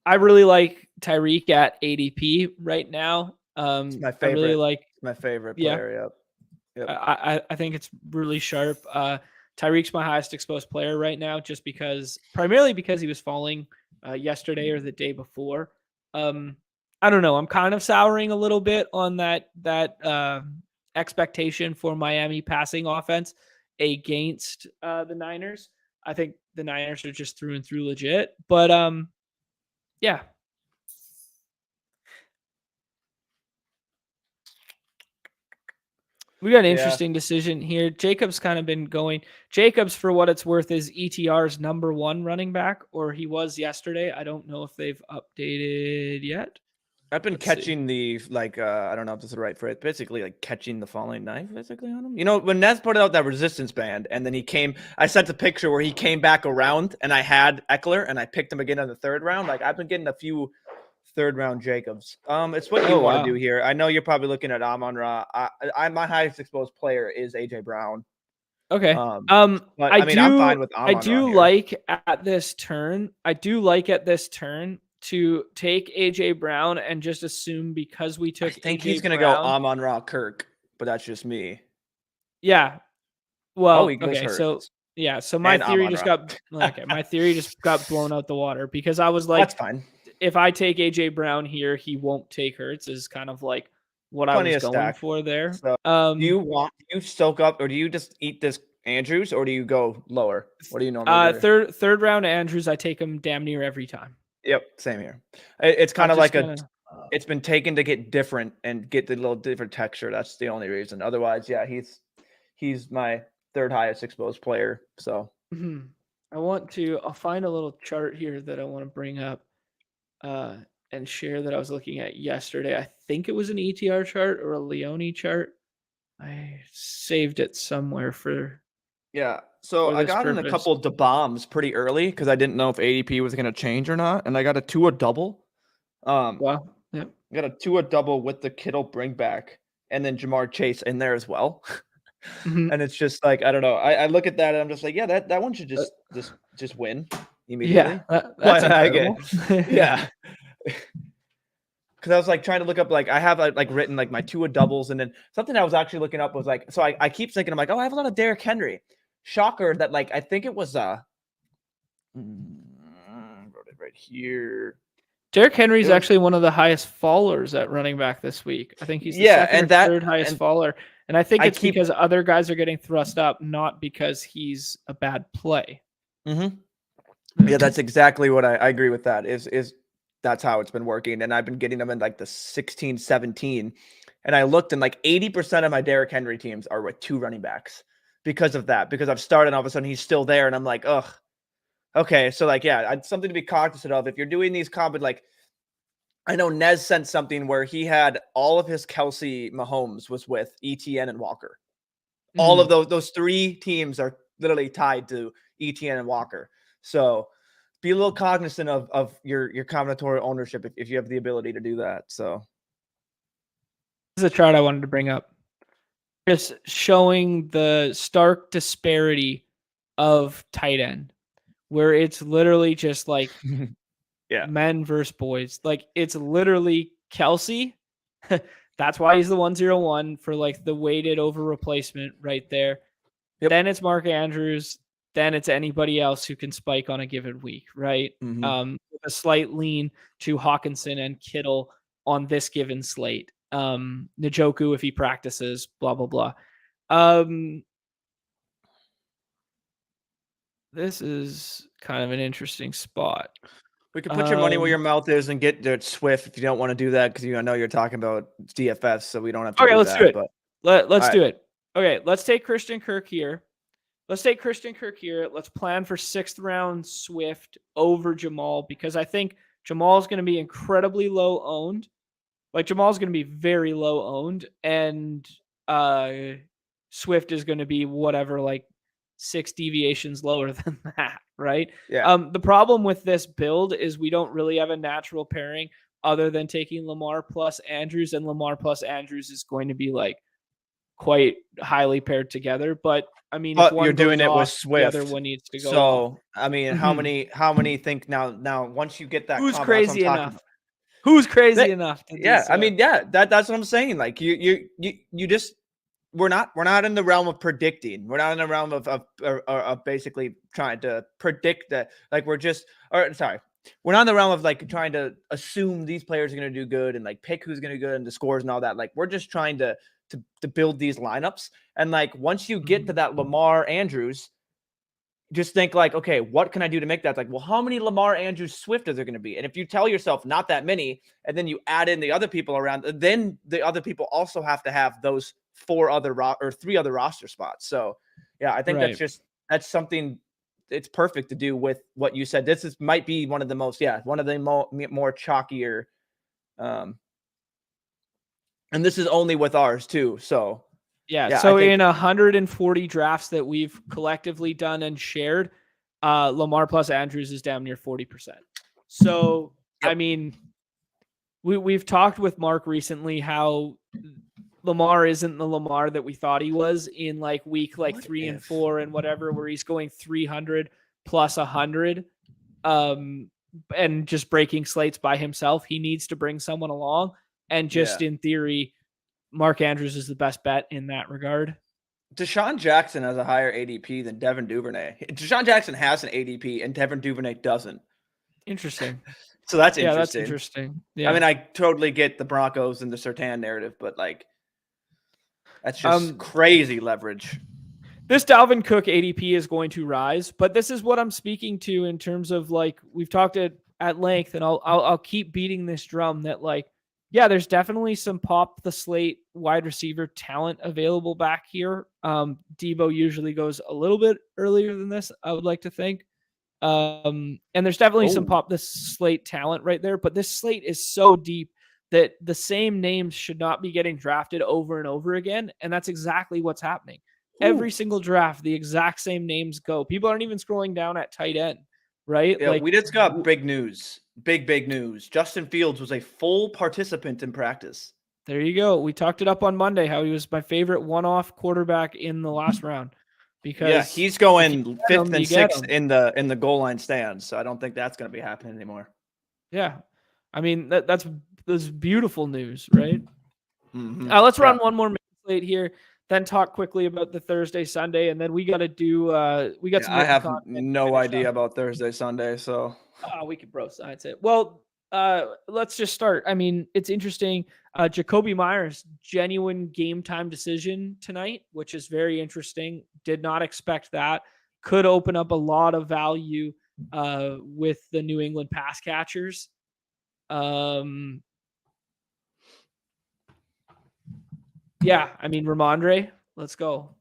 I really like Tyreek at ADP right now. It's my favorite. I really like my favorite player. Yep. I think it's really sharp. Tyreek's my highest exposed player right now, just primarily because he was falling yesterday or the day before. I don't know. I'm kind of souring a little bit on that expectation for Miami passing offense against the Niners. I think the Niners are just through and through legit. But yeah. We got an interesting decision here. Jacobs kind of been going. Jacobs, for what it's worth, is ETR's number 1 running back, or he was yesterday. I don't know if they've updated yet. I've been catching the I don't know if this is the right phrase, basically like catching the falling knife basically on him. When Nez put out that resistance band and then I sent a picture where he came back around and I had Eckler and I picked him again in the 3rd round. Like I've been getting a few 3rd round Jacobs. It's what you want to do here. I know you're probably looking at Amon-Ra. My highest exposed player is AJ Brown. Okay. But, I'm fine with Amon-Ra. I do like at this turn to take AJ Brown and just assume because we took. I think he's going to go Amon-Ra Kirk, but that's just me. Yeah. Well, okay. Hurt. So my theory just got my theory just got blown out the water because I was like, that's fine. If I take AJ Brown here, he won't take Hurts is kind of like what I was going for there. So, do you soak up or do you just eat this Andrews or do you go lower? What do you normally do? Third round Andrews, I take him damn near every time. Yep, same here. It's kind of like it's been taken to get different and get the little different texture. That's the only reason. Otherwise, yeah, he's my 3rd highest exposed player. So I'll find a little chart here that I want to bring up and share that I was looking at yesterday. I think it was an ETR chart or a Leone chart. I saved it somewhere for. Yeah. So I got in a couple of bombs pretty early because I didn't know if ADP was going to change or not. And I got a Tua double. Wow. Yep. I got a Tua double with the Kittle bring back and then Jamar Chase in there as well. And it's just like, I don't know. I look at that and I'm just like, yeah, that one should just win immediately. Yeah. That's incredible. Yeah. Because I was like trying to look up, like I have like written like my Tua doubles, and then something I was actually looking up was like, so I keep thinking, I'm like, oh, I have a lot of Derrick Henry. Shocker that like I think it was wrote it right here. Derrick Henry is actually one of the highest fallers at running back this week. I think he's the second or 3rd highest faller, and I think it's because other guys are getting thrust up, not because he's a bad play. Yeah, that's exactly what I agree with. That is that's how it's been working, and I've been getting them in like the 16, 17, And I looked, and like 80% of my Derrick Henry teams are with 2 running backs because of that. Because I've started, and all of a sudden he's still there, and I'm like, ugh. Okay, so like, yeah, something to be cognizant of. If you're doing these combat, like, I know Nez sent something where he had all of his Kelsey Mahomes was with ETN and Walker. All of those 3 teams are literally tied to ETN and Walker. So be a little cognizant of your combinatorial ownership if you have the ability to do that. So this is a chart I wanted to bring up, just showing the stark disparity of tight end, where it's literally just like men versus boys. Like it's literally Kelsey. That's why he's the 101 for like the weighted over replacement right there. Yep. Then it's Mark Andrews. Then it's anybody else who can spike on a given week, right? With a slight lean to Hawkinson and Kittle on this given slate. Njoku if he practices, blah, blah, blah. This is kind of an interesting spot. We could put your money where your mouth is and get to Swift if you don't want to do that, because I know you're talking about DFS, so we don't have to do that. Let's do it. Let's do it. Okay, let's take Christian Kirk here. Let's plan for 6th round Swift over Jamal, because I think Jamal's going to be incredibly low owned. Like Jamal's going to be very low owned, and Swift is going to be whatever, like 6 deviations lower than that, right? Yeah. The problem with this build is we don't really have a natural pairing other than taking Lamar plus Andrews, and Lamar plus Andrews is going to be like quite highly paired together. But I mean, if one you're doing it off, with Swift, the other one needs to go. So off. I mean, how many think now once you get that? Who's crazy enough? Who's crazy enough? I mean, that's what I'm saying. Like you just. We're not in the realm of predicting. We're not in the realm of basically trying to predict that. Like we're not in the realm of like trying to assume these players are going to do good and like pick who's going to do good and the scores and all that. Like we're just trying to build these lineups. And like once you get to that Lamar Andrews, just think like, okay, what can I do to make that? Like, well, how many Lamar Andrews Swift are there going to be? And if you tell yourself not that many, and then you add in the other people around, then the other people also have to have those 3 other roster spots. So yeah, I think that's something it's perfect to do with what you said. This might be one of the more chalkier, and this is only with ours too. So yeah, so in 140 drafts that we've collectively done and shared, Lamar plus Andrews is down near 40%. So I mean, we've talked with Mark recently how Lamar isn't the Lamar that we thought he was in like week 3 and 4 and whatever, where he's going 300 plus 100 and just breaking slates by himself. He needs to bring someone along, and just in theory, Mark Andrews is the best bet in that regard. Deshaun Jackson has a higher ADP than Devin Duvernay. Deshaun Jackson has an ADP and Devin Duvernay doesn't. Interesting. So that's interesting. Yeah, that's interesting. Yeah. I mean, I totally get the Broncos and the Surtain narrative, but like that's just crazy leverage. This Dalvin Cook ADP is going to rise, but this is what I'm speaking to in terms of like we've talked at length, and I'll keep beating this drum that like, yeah, there's definitely some pop the slate wide receiver talent available back here. Debo usually goes a little bit earlier than this, I would like to think. And there's definitely some pop the slate talent right there, but this slate is so deep that the same names should not be getting drafted over and over again. And that's exactly what's happening. Every single draft, the exact same names go. People aren't even scrolling down at tight end, right? Yeah, like, we just got big news. Big news. Justin Fields was a full participant in practice. There you go. We talked it up on Monday, how he was my favorite one-off quarterback in the last round. Because he's going 5th and 6th in the goal line stands. So I don't think that's going to be happening anymore. Yeah. I mean, that's beautiful news, right? Mm-hmm. Let's run one more slate here, then talk quickly about the Thursday, Sunday, and then we got to do we got some. I have no idea about Thursday, Sunday, so we could bro science it. Well, let's just start. I mean, it's interesting. Jacoby Myers, genuine game time decision tonight, which is very interesting. Did not expect that. Could open up a lot of value with the New England pass catchers. Yeah, I mean, Ramondre, let's go.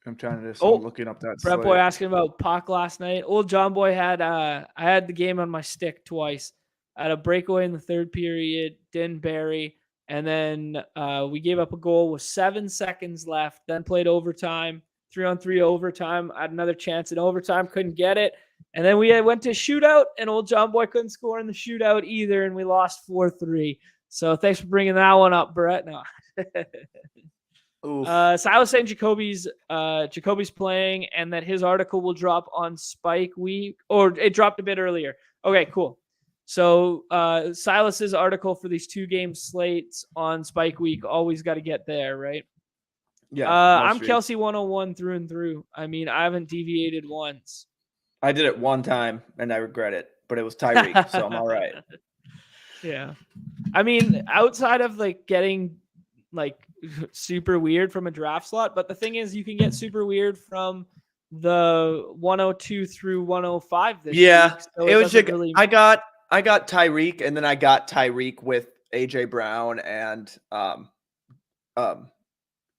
I'm trying to. I'm looking up that. Brett Boy asking about Puck last night. Old John Boy had I had the game on my stick twice. I had a breakaway in the third period, didn't bury, and then we gave up a goal with 7 seconds left. Then played overtime, 3-on-3 overtime. I had another chance in overtime, couldn't get it, and then we went to shootout, and Old John Boy couldn't score in the shootout either, and we lost 4-3. So thanks for bringing that one up, Brett. No. Silas saying Jacoby's playing and that his article will drop on Spike Week, or it dropped a bit earlier. Okay, cool. So Silas's article for these 2-game slates on Spike Week, always got to get there, right? Yeah. I'm Kelsey 101 through and through. I mean, I haven't deviated once. I did it one time and I regret it, but it was Tyreek, so I'm all right. Yeah. I mean, outside of like getting like super weird from a draft slot, but the thing is you can get super weird from the 102 through 105 this week. So it was just really... I got Tyreek, and then I got Tyreek with AJ Brown and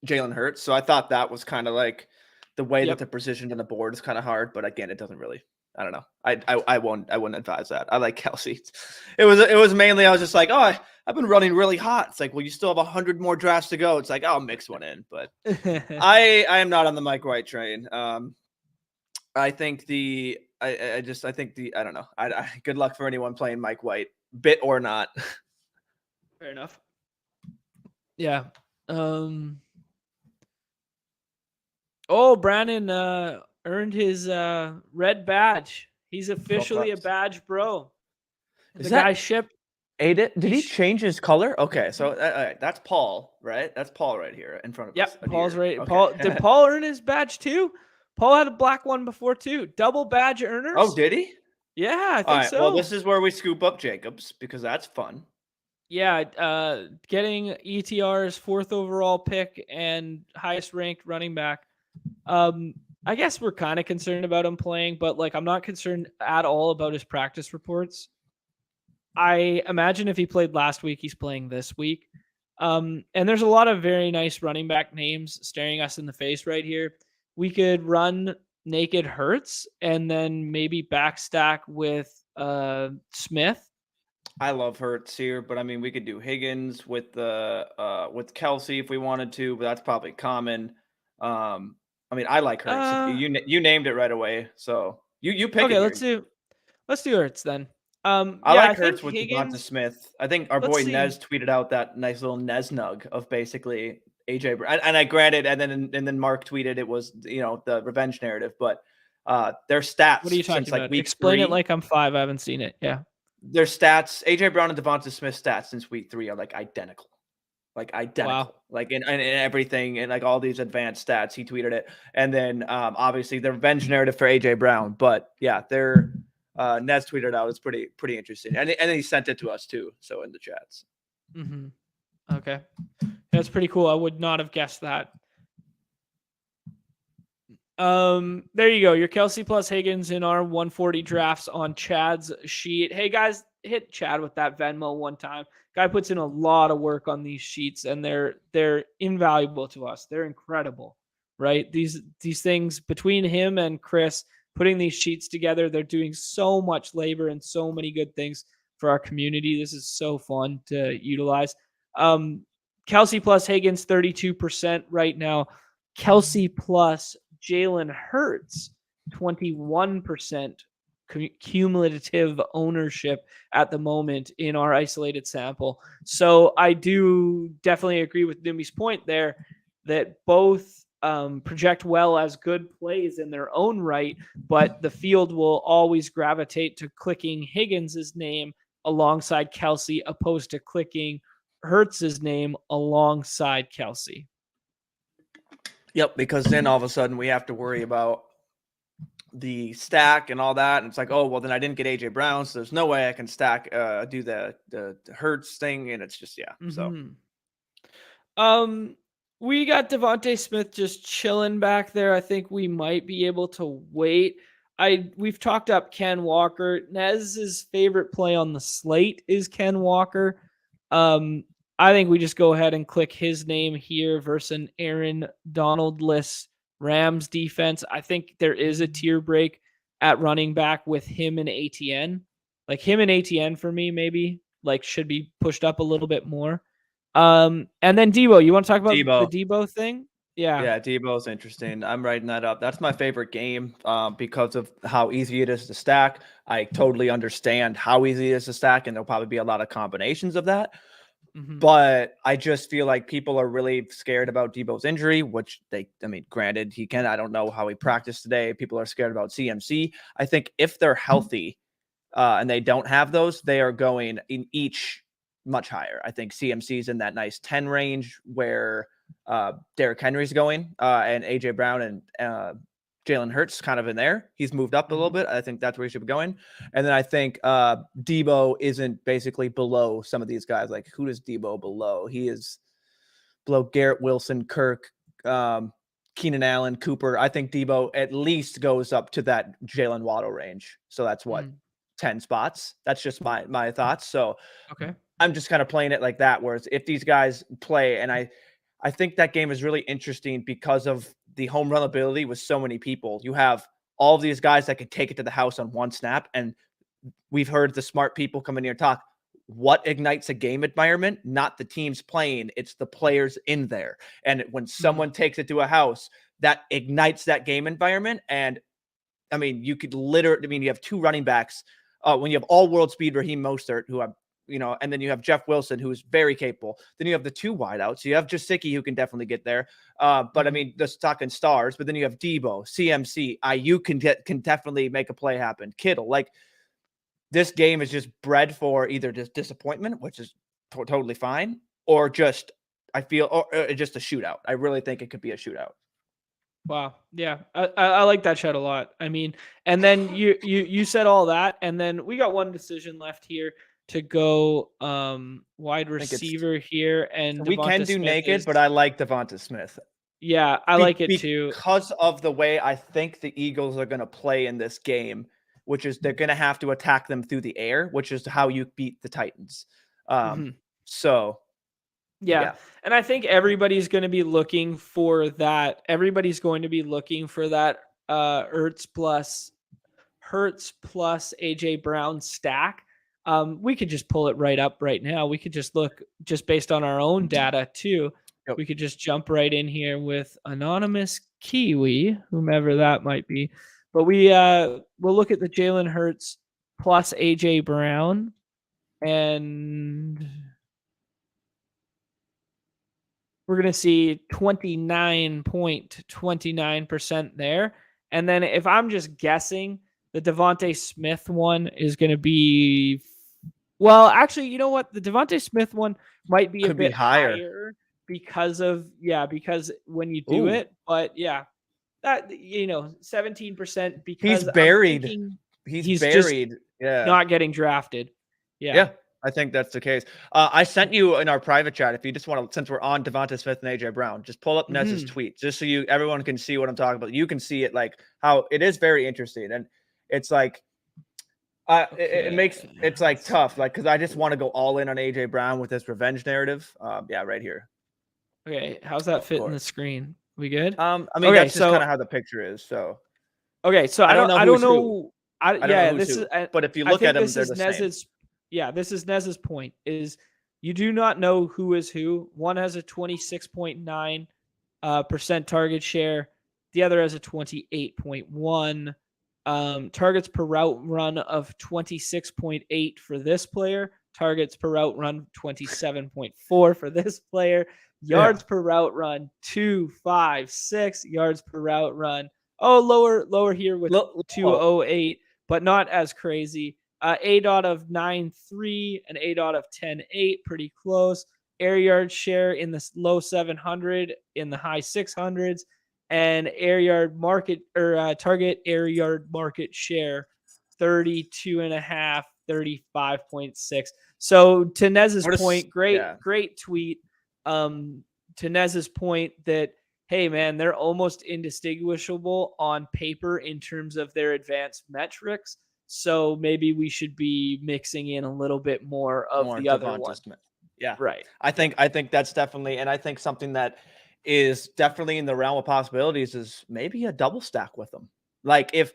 Jalen Hurts. So I thought that was kind of like the way that they're positioned on the board is kind of hard, but again, it doesn't really. I don't know. I wouldn't advise that. I like Kelsey. It was mainly I was just like, oh, I've been running really hot. It's like, well, you still have 100 more drafts to go. It's like, I'll mix one in, but I am not on the Mike White train. I think I don't know. Good luck for anyone playing Mike White, bit or not. Fair enough. Yeah. Brandon earned his red badge. He's officially a badge bro. Is that guy shipped? Did he change his color? Okay, so that's Paul, right? That's Paul right here in front of us. Yep, Paul's right. Okay. Did Paul earn his badge too? Paul had a black one before too. Double badge earners. Oh, did he? Yeah, I think so. Well, this is where we scoop up Jacobs because that's fun. Yeah, getting ETR's 4th overall pick and highest ranked running back. I guess we're kind of concerned about him playing, but like I'm not concerned at all about his practice reports. I imagine if he played last week, he's playing this week. And there's a lot of very nice running back names staring us in the face right here. We could run naked Hurts and then maybe backstack with Smith. I love Hurts here, but I mean we could do Higgins with Kelsey if we wanted to, but that's probably common. I mean, I like Hurts. You named it right away, so you pick. Okay, let's do Hurts then. I like Hurts with Devonta Smith. I think our boy Nez tweeted out that nice little Nez nug of basically AJ Brown. And I granted, and then Mark tweeted it was the revenge narrative, but their stats. What are you talking about? Explain it like I'm 5. I haven't seen it. Yeah, their stats. AJ Brown and Devonta Smith's stats since week 3 are like identical. Wow. Like in everything and like all these advanced stats. He tweeted it, and then obviously the revenge narrative for AJ Brown. But yeah, they're Nez tweeted out. It's pretty interesting, and he sent it to us too. So in the chats. Mm-hmm. Okay, that's pretty cool. I would not have guessed that. There you go. Your Kelsey plus Higgins in our 140 drafts on Chad's sheet. Hey guys, hit Chad with that Venmo one time. Guy puts in a lot of work on these sheets, and they're invaluable to us. They're incredible, right? These things between him and Chris putting these sheets together, they're doing so much labor and so many good things for our community. This is so fun to utilize. Kelsey plus Higgins 32% right now. Kelsey plus Jalen Hurts 21% cumulative ownership at the moment in our isolated sample. So I do definitely agree with Numi's point there that both project well as good plays in their own right, but the field will always gravitate to clicking Higgins's name alongside Kelsey opposed to clicking Hurts's name alongside Kelsey. Yep, because then all of a sudden we have to worry about the stack and all that, and it's like, oh well, then I didn't get AJ Brown, so there's no way I can stack do the Hurts thing, and it's just So we got Devonta Smith just chilling back there. I think we might be able to wait. We've talked up Ken Walker. Nez's favorite play on the slate is Ken Walker. I think we just go ahead and click his name here versus an Aaron Donald-less Rams defense. I think there is a tier break at running back with him and ATN. Like him and ATN for me, maybe like should be pushed up a little bit more. And then Debo, you want to talk about the Debo thing? Yeah, Debo's interesting. I'm writing that up. That's my favorite game because of how easy it is to stack. I totally understand how easy it is to stack, and there'll probably be a lot of combinations of that. But I just feel like people are really scared about Debo's injury, which granted, he can. I don't know how he practiced today. People are scared about CMC. I think if they're healthy and they don't have those, they are going in each much higher. I think CMC's in that nice 10 range where Derrick Henry's going and AJ Brown and Jalen Hurts kind of in there. He's moved up a little bit. I think that's where he should be going. And then I think Debo isn't basically below some of these guys. Like, who is Debo below? He is below Garrett Wilson, Kirk, Keenan Allen, Cooper. I think Debo at least goes up to that Jalen Waddle range. So that's what, 10 spots. That's just my thoughts. So okay, I'm just kind of playing it like that, whereas if these guys play, and I think that game is really interesting because of the home run ability with so many people. You have all of these guys that could take it to the house on one snap. And we've heard the smart people come in here talk. What ignites a game environment? Not the teams playing, it's the players in there. And when someone takes it to a house, that ignites that game environment. And I mean, you could literally, you have two running backs. When you have all world speed Raheem Mostert, who have, and then you have Jeff Wilson, who is very capable. Then you have the two wideouts. You have Jasicki, who can definitely get there. But I mean, the talking stars. But then you have Debo, CMC, IU can definitely make a play happen. Kittle, like this game is just bred for either just disappointment, which is totally fine, or just or just a shootout. I really think it could be a shootout. Wow. Yeah. I like that shot a lot. I mean, and then you said all that, and then we got one decision left here to go wide receiver here. And we can do naked, but I like Devonta Smith. Yeah, I like it too. Because of the way I think the Eagles are going to play in this game, which is they're going to have to attack them through the air, which is how you beat the Titans. So yeah. And I think everybody's going to be looking for that. Everybody's going to be looking for that Hurts plus AJ Brown stack. We could just pull it right up right now. We could just look just based on our own data too. Yep. We could just jump right in here with anonymous Kiwi, whomever that might be. But we'll look at the Jalen Hurts plus AJ Brown, and we're going to see 29.29% there. And then if I'm just guessing, the Devonta Smith one is going to be, well, actually, you know what? The Devonta Smith one might be a bit higher because when you do it, but yeah, that, 17% because he's buried. He's buried. Yeah. Not getting drafted. Yeah. I think that's the case. I sent you in our private chat, if you just want to, since we're on Devonta Smith and AJ Brown, just pull up Nez's tweet just so everyone can see what I'm talking about. You can see it, like how it is very interesting. And it's like, it's like tough, like, because I just want to go all in on AJ Brown with this revenge narrative. Yeah, right here. Okay, how's that fit in the screen? We good? I mean, that's just kind of how the picture is. So okay, so I don't know. This is. But if you look at them, they're the same. Yeah, this is Nez's point. Is you do not know who is who. One has a 26.9% target share. The other has a 28.1. Targets per route run of 26.8 for this player. Targets per route run 27.4 for this player. Yards per route run 256. Yards per route run. Oh, lower here with 208, but not as crazy. A-dot of 9.3 and A-dot of 10.8, pretty close. Air yard share in the low 700, in the high 600s, and air yard market or target air yard market share 32.5, 35.6. So to Nez's point, great tweet. To Nez's point that, hey man, they're almost indistinguishable on paper in terms of their advanced metrics. So maybe we should be mixing in a little bit more of the other one. Yeah. Right. I think that's definitely, and I think something that is definitely in the realm of possibilities is maybe a double stack with them. Like if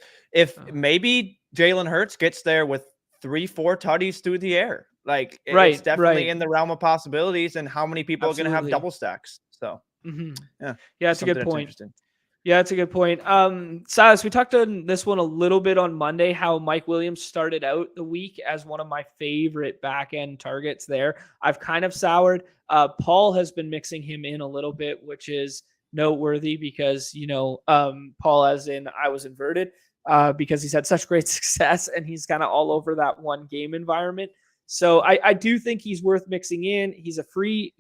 maybe Jalen Hurts gets there with 3-4 tutties through the air. Like it's definitely in the realm of possibilities, and how many people are going to have double stacks. So yeah, that's a good point. Interesting. Yeah, that's a good point. Silas, we talked on this one a little bit on Monday, how Mike Williams started out the week as one of my favorite back end targets there. I've kind of soured. Paul has been mixing him in a little bit, which is noteworthy because, Paul as in I was inverted because he's had such great success and he's kind of all over that one game environment. So I do think he's worth mixing in. He's a free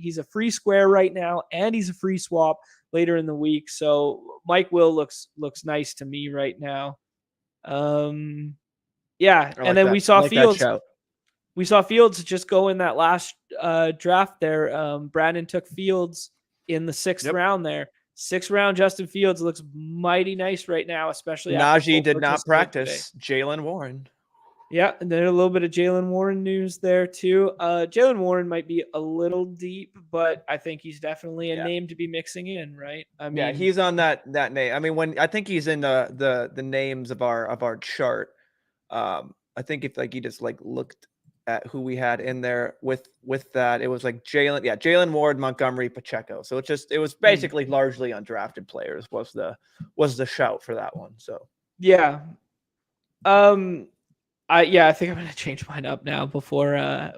square right now, and he's a free swap later in the week. So Mike Will looks nice to me right now. Yeah. And then we saw Fields. We saw Fields just go in that last draft there. Brandon took Fields in the 6th round there. 6th round, Justin Fields looks mighty nice right now, especially Najee did not practice. Jaylen Warren. Yeah, and then a little bit of Jaylen Warren news there too. Jaylen Warren might be a little deep, but I think he's definitely a name to be mixing in, right? I mean, he's on that name. I mean, when I think he's in the names of our chart. I think if you just looked at who we had in there with that, it was Jaylen Warren, Montgomery, Pacheco. So it was basically largely undrafted players was the shout for that one. So yeah. I think I'm gonna change mine up now before I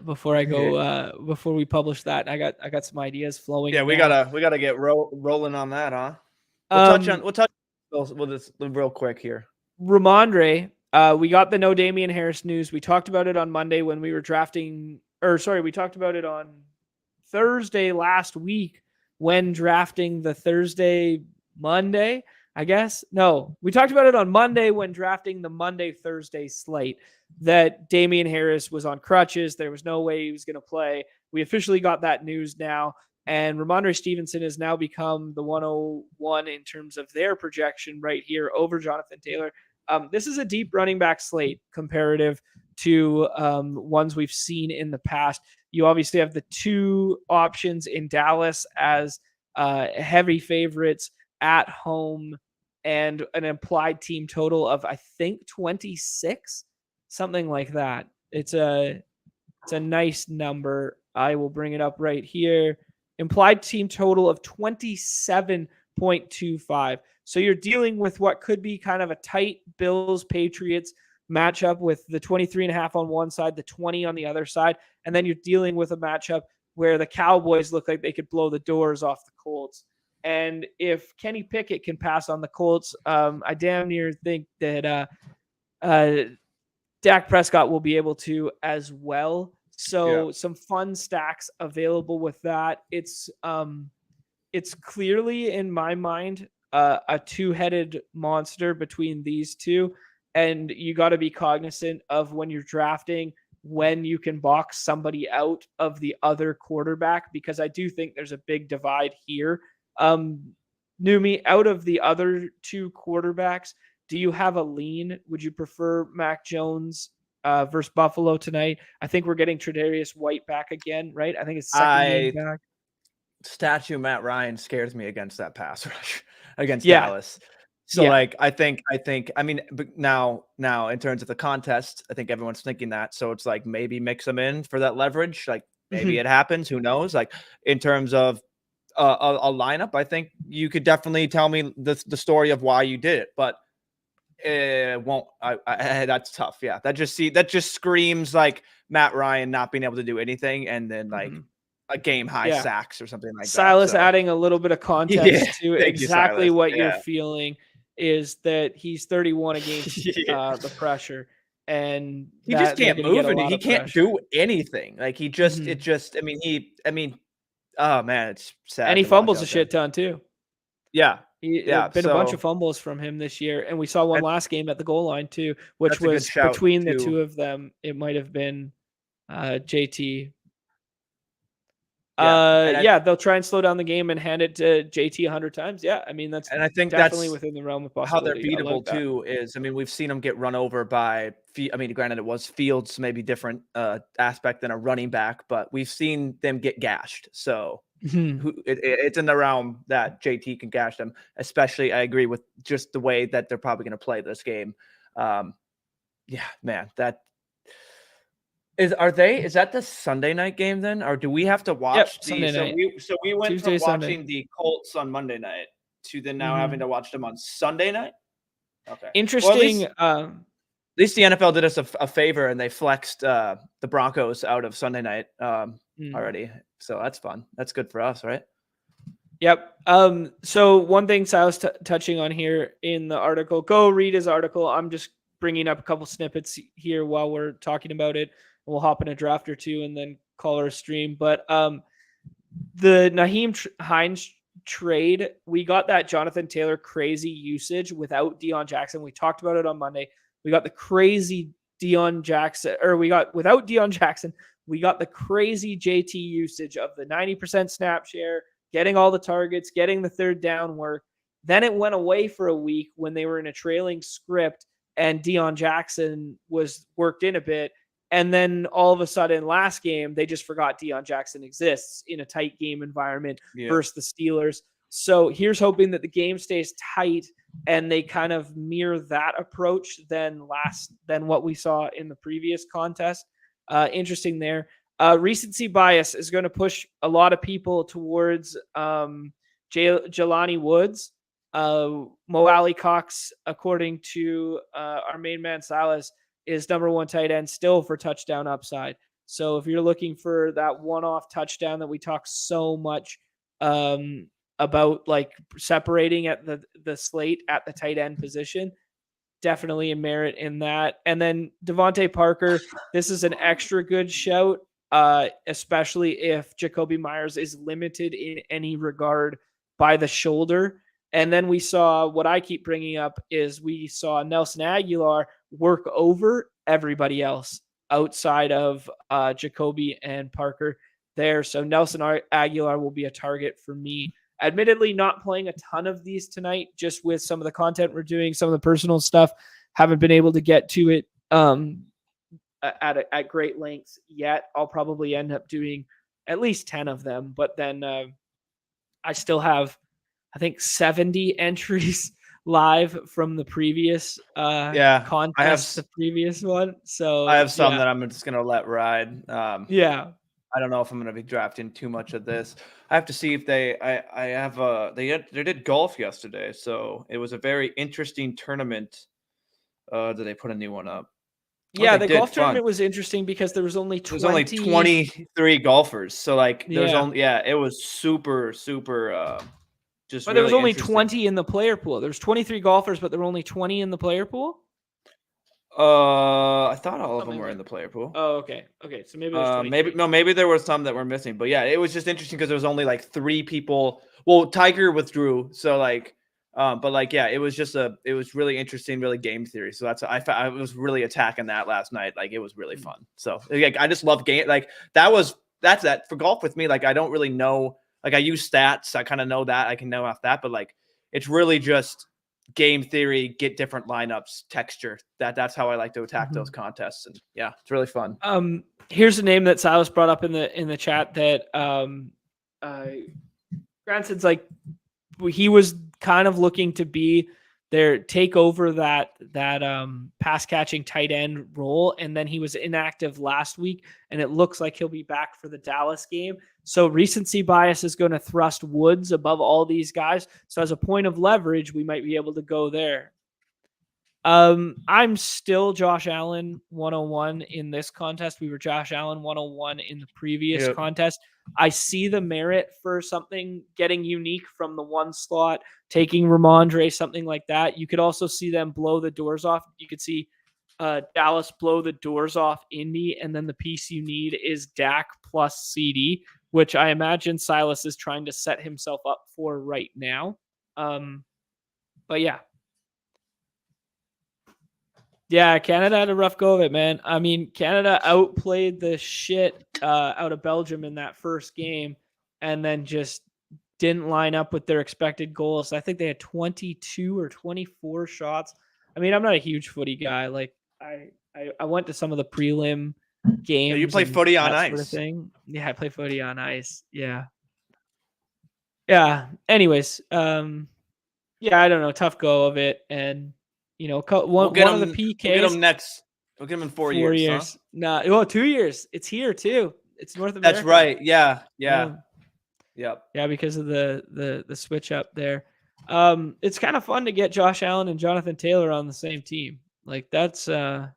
go before we publish that. I got some ideas flowing. Yeah, we gotta get rolling on that, huh? We'll touch this real quick here. Ramondre, we got the no Damian Harris news. We talked about it on Monday when we were drafting, we talked about it on Thursday last week when drafting the Monday. I guess. No, we talked about it on Monday when drafting the Monday-Thursday slate that Damian Harris was on crutches. There was no way he was going to play. We officially got that news now. And Ramondre Stevenson has now become the 101 in terms of their projection right here over Jonathan Taylor. This is a deep running back slate comparative to ones we've seen in the past. You obviously have the 2 options in Dallas as heavy favorites at home, and an implied team total of I think 26, something like that. It's a nice number. I will bring it up right here. Implied team total of 27.25. So you're dealing with what could be kind of a tight Bills-Patriots matchup with the 23.5 on one side, the 20 on the other side, and then you're dealing with a matchup where the Cowboys look like they could blow the doors off the Colts. And if Kenny Pickett can pass on the Colts, I damn near think that Dak Prescott will be able to as well. So some fun stacks available with that. It's clearly in my mind a 2-headed monster between these two, and you got to be cognizant of when you're drafting when you can box somebody out of the other quarterback, because I do think there's a big divide here. Numi, out of the other 2 quarterbacks, do you have a lean? Would you prefer Mac Jones versus Buffalo tonight? I think we're getting Tre'Davious White back again, right? I think it's second game back. Statue Matt Ryan scares me against that pass rush against Dallas. So I think I mean, but now in terms of the contest, I think everyone's thinking that. So it's maybe mix them in for that leverage. Maybe it happens. Who knows? In terms of a lineup, I think you could definitely tell me the story of why you did it, but it won't. That's tough. Yeah, that just screams Matt Ryan not being able to do anything, and then a game high sacks or something like Silas that. So. Adding a little bit of context to exactly what you're feeling is that he's 31 against the pressure. And he just can't move, and he can't do anything. He just, oh man, it's sad. And he fumbles a shit ton too. Yeah. Been a bunch of fumbles from him this year. And we saw one last game at the goal line too, which was between the 2 of them. It might have been JT. They'll try and slow down the game and hand it to JT 100 times. Yeah, I mean that's and I think definitely that's within the realm of how they're possibility. beatable too. Is, I mean, we've seen them get run over by. I mean, granted, it was Fields, maybe different aspect than a running back, but we've seen them get gashed. So it's in the realm that JT can gash them. Especially, I agree with just the way that they're probably going to play this game. Yeah, man, that. Is that the Sunday night game then, or do we have to watch Sunday night? So we went Tuesday, from watching Sunday. the Colts on Monday night to then now having to watch them on Sunday night. Okay, interesting. Well, at least the NFL did us a favor and they flexed the Broncos out of Sunday night already, so that's fun. That's good for us, right? Yep. So one thing Silas touching on here in the article, go read his article. I'm just bringing up a couple snippets here while we're talking about it. We'll hop in a draft or two and then call our stream. But the Nyheim Hines trade, we got that Jonathan Taylor crazy usage without Deion Jackson. We talked about it on Monday. We got the crazy Deion Jackson, or without Deion Jackson, we got the crazy JT usage of the 90% snap share, getting all the targets, getting the third down work. Then it went away for a week when they were in a trailing script and Deion Jackson was worked in a bit. And then all of a sudden last game, they just forgot Deion Jackson exists in a tight game environment versus the Steelers. So here's hoping that the game stays tight and they kind of mirror that approach than what we saw in the previous contest. Interesting there. Recency bias is going to push a lot of people towards Jelani Woods. Mo Alley Cox, according to our main man Silas, is number one tight end still for touchdown upside. So if you're looking for that one-off touchdown that we talk so much about, like separating at the slate at the tight end position, definitely a merit in that. And then Devontae Parker, this is an extra good shout, especially if Jacoby Myers is limited in any regard by the shoulder. And then we saw, what I keep bringing up is we saw Nelson Aguilar work over everybody else outside of Jacoby and Parker there. So Nelson Aguilar will be a target for me. Admittedly, not playing a ton of these tonight, just with some of the content we're doing, some of the personal stuff. Haven't been able to get to it at great lengths yet. I'll probably end up doing at least 10 of them, but then I still have, I think, 70 entries live from the previous contest, the previous one. So I have some that I'm just gonna let ride. I don't know if I'm going to be drafting too much of this. I have to see if they did golf yesterday. So it was a very interesting tournament. Did they put a new one up? Yeah, the golf tournament was interesting because there was only 23 golfers. So like there's only, it was super just. But there was only 20 in the player pool. There's 23 golfers, but there were only 20 in the player pool. I thought all of them were in the player pool. Oh, okay. So maybe maybe there were some that were missing, but yeah, it was just interesting because there was only like 3 people. Well, Tiger withdrew, so like, but like, yeah, it was really interesting, really game theory. So I was really attacking that last night. Like, it was really fun. So like, I just love game. Like that's that for golf with me. Like, I don't really know. Like, I use stats. I kind of know that. I can know off that, but like, it's really just game theory, get different lineups, texture. That's how I like to attack those contests. And yeah, it's really fun. Here's a name that Silas brought up in the chat that Granson's like, he was kind of looking to be there, take over that pass catching tight end role, and then he was inactive last week, and it looks like he'll be back for the Dallas game. So recency bias is going to thrust Woods above all these guys. So as a point of leverage, we might be able to go there. I'm still Josh Allen 101 in this contest. We were Josh Allen 101 in the previous contest. I see the merit for something getting unique from the one slot, taking Ramondre, something like that. You could also see them blow the doors off. You could see Dallas blow the doors off Indy, and then the piece you need is Dak plus CD, which I imagine Silas is trying to set himself up for right now. But yeah. Yeah, Canada had a rough go of it, man. I mean, Canada outplayed the shit out of Belgium in that first game. and then just didn't line up with their expected goals. I think they had 22 or 24 shots. I mean, I'm not a huge footy guy. Like I went to some of the prelim games. Yeah, you play footy on ice. Sort of thing. Yeah, I play footy on ice. Yeah. Yeah. Anyways, yeah, I don't know. Tough go of it. And, you know, one of the PKs. We'll get them next. We'll get them in 4 years. 4 years. Huh? No, well, 2 years. It's here too. It's North America. That's right. Yeah. Yep. Yeah, because of the switch up there. It's kind of fun to get Josh Allen and Jonathan Taylor on the same team. Like that's I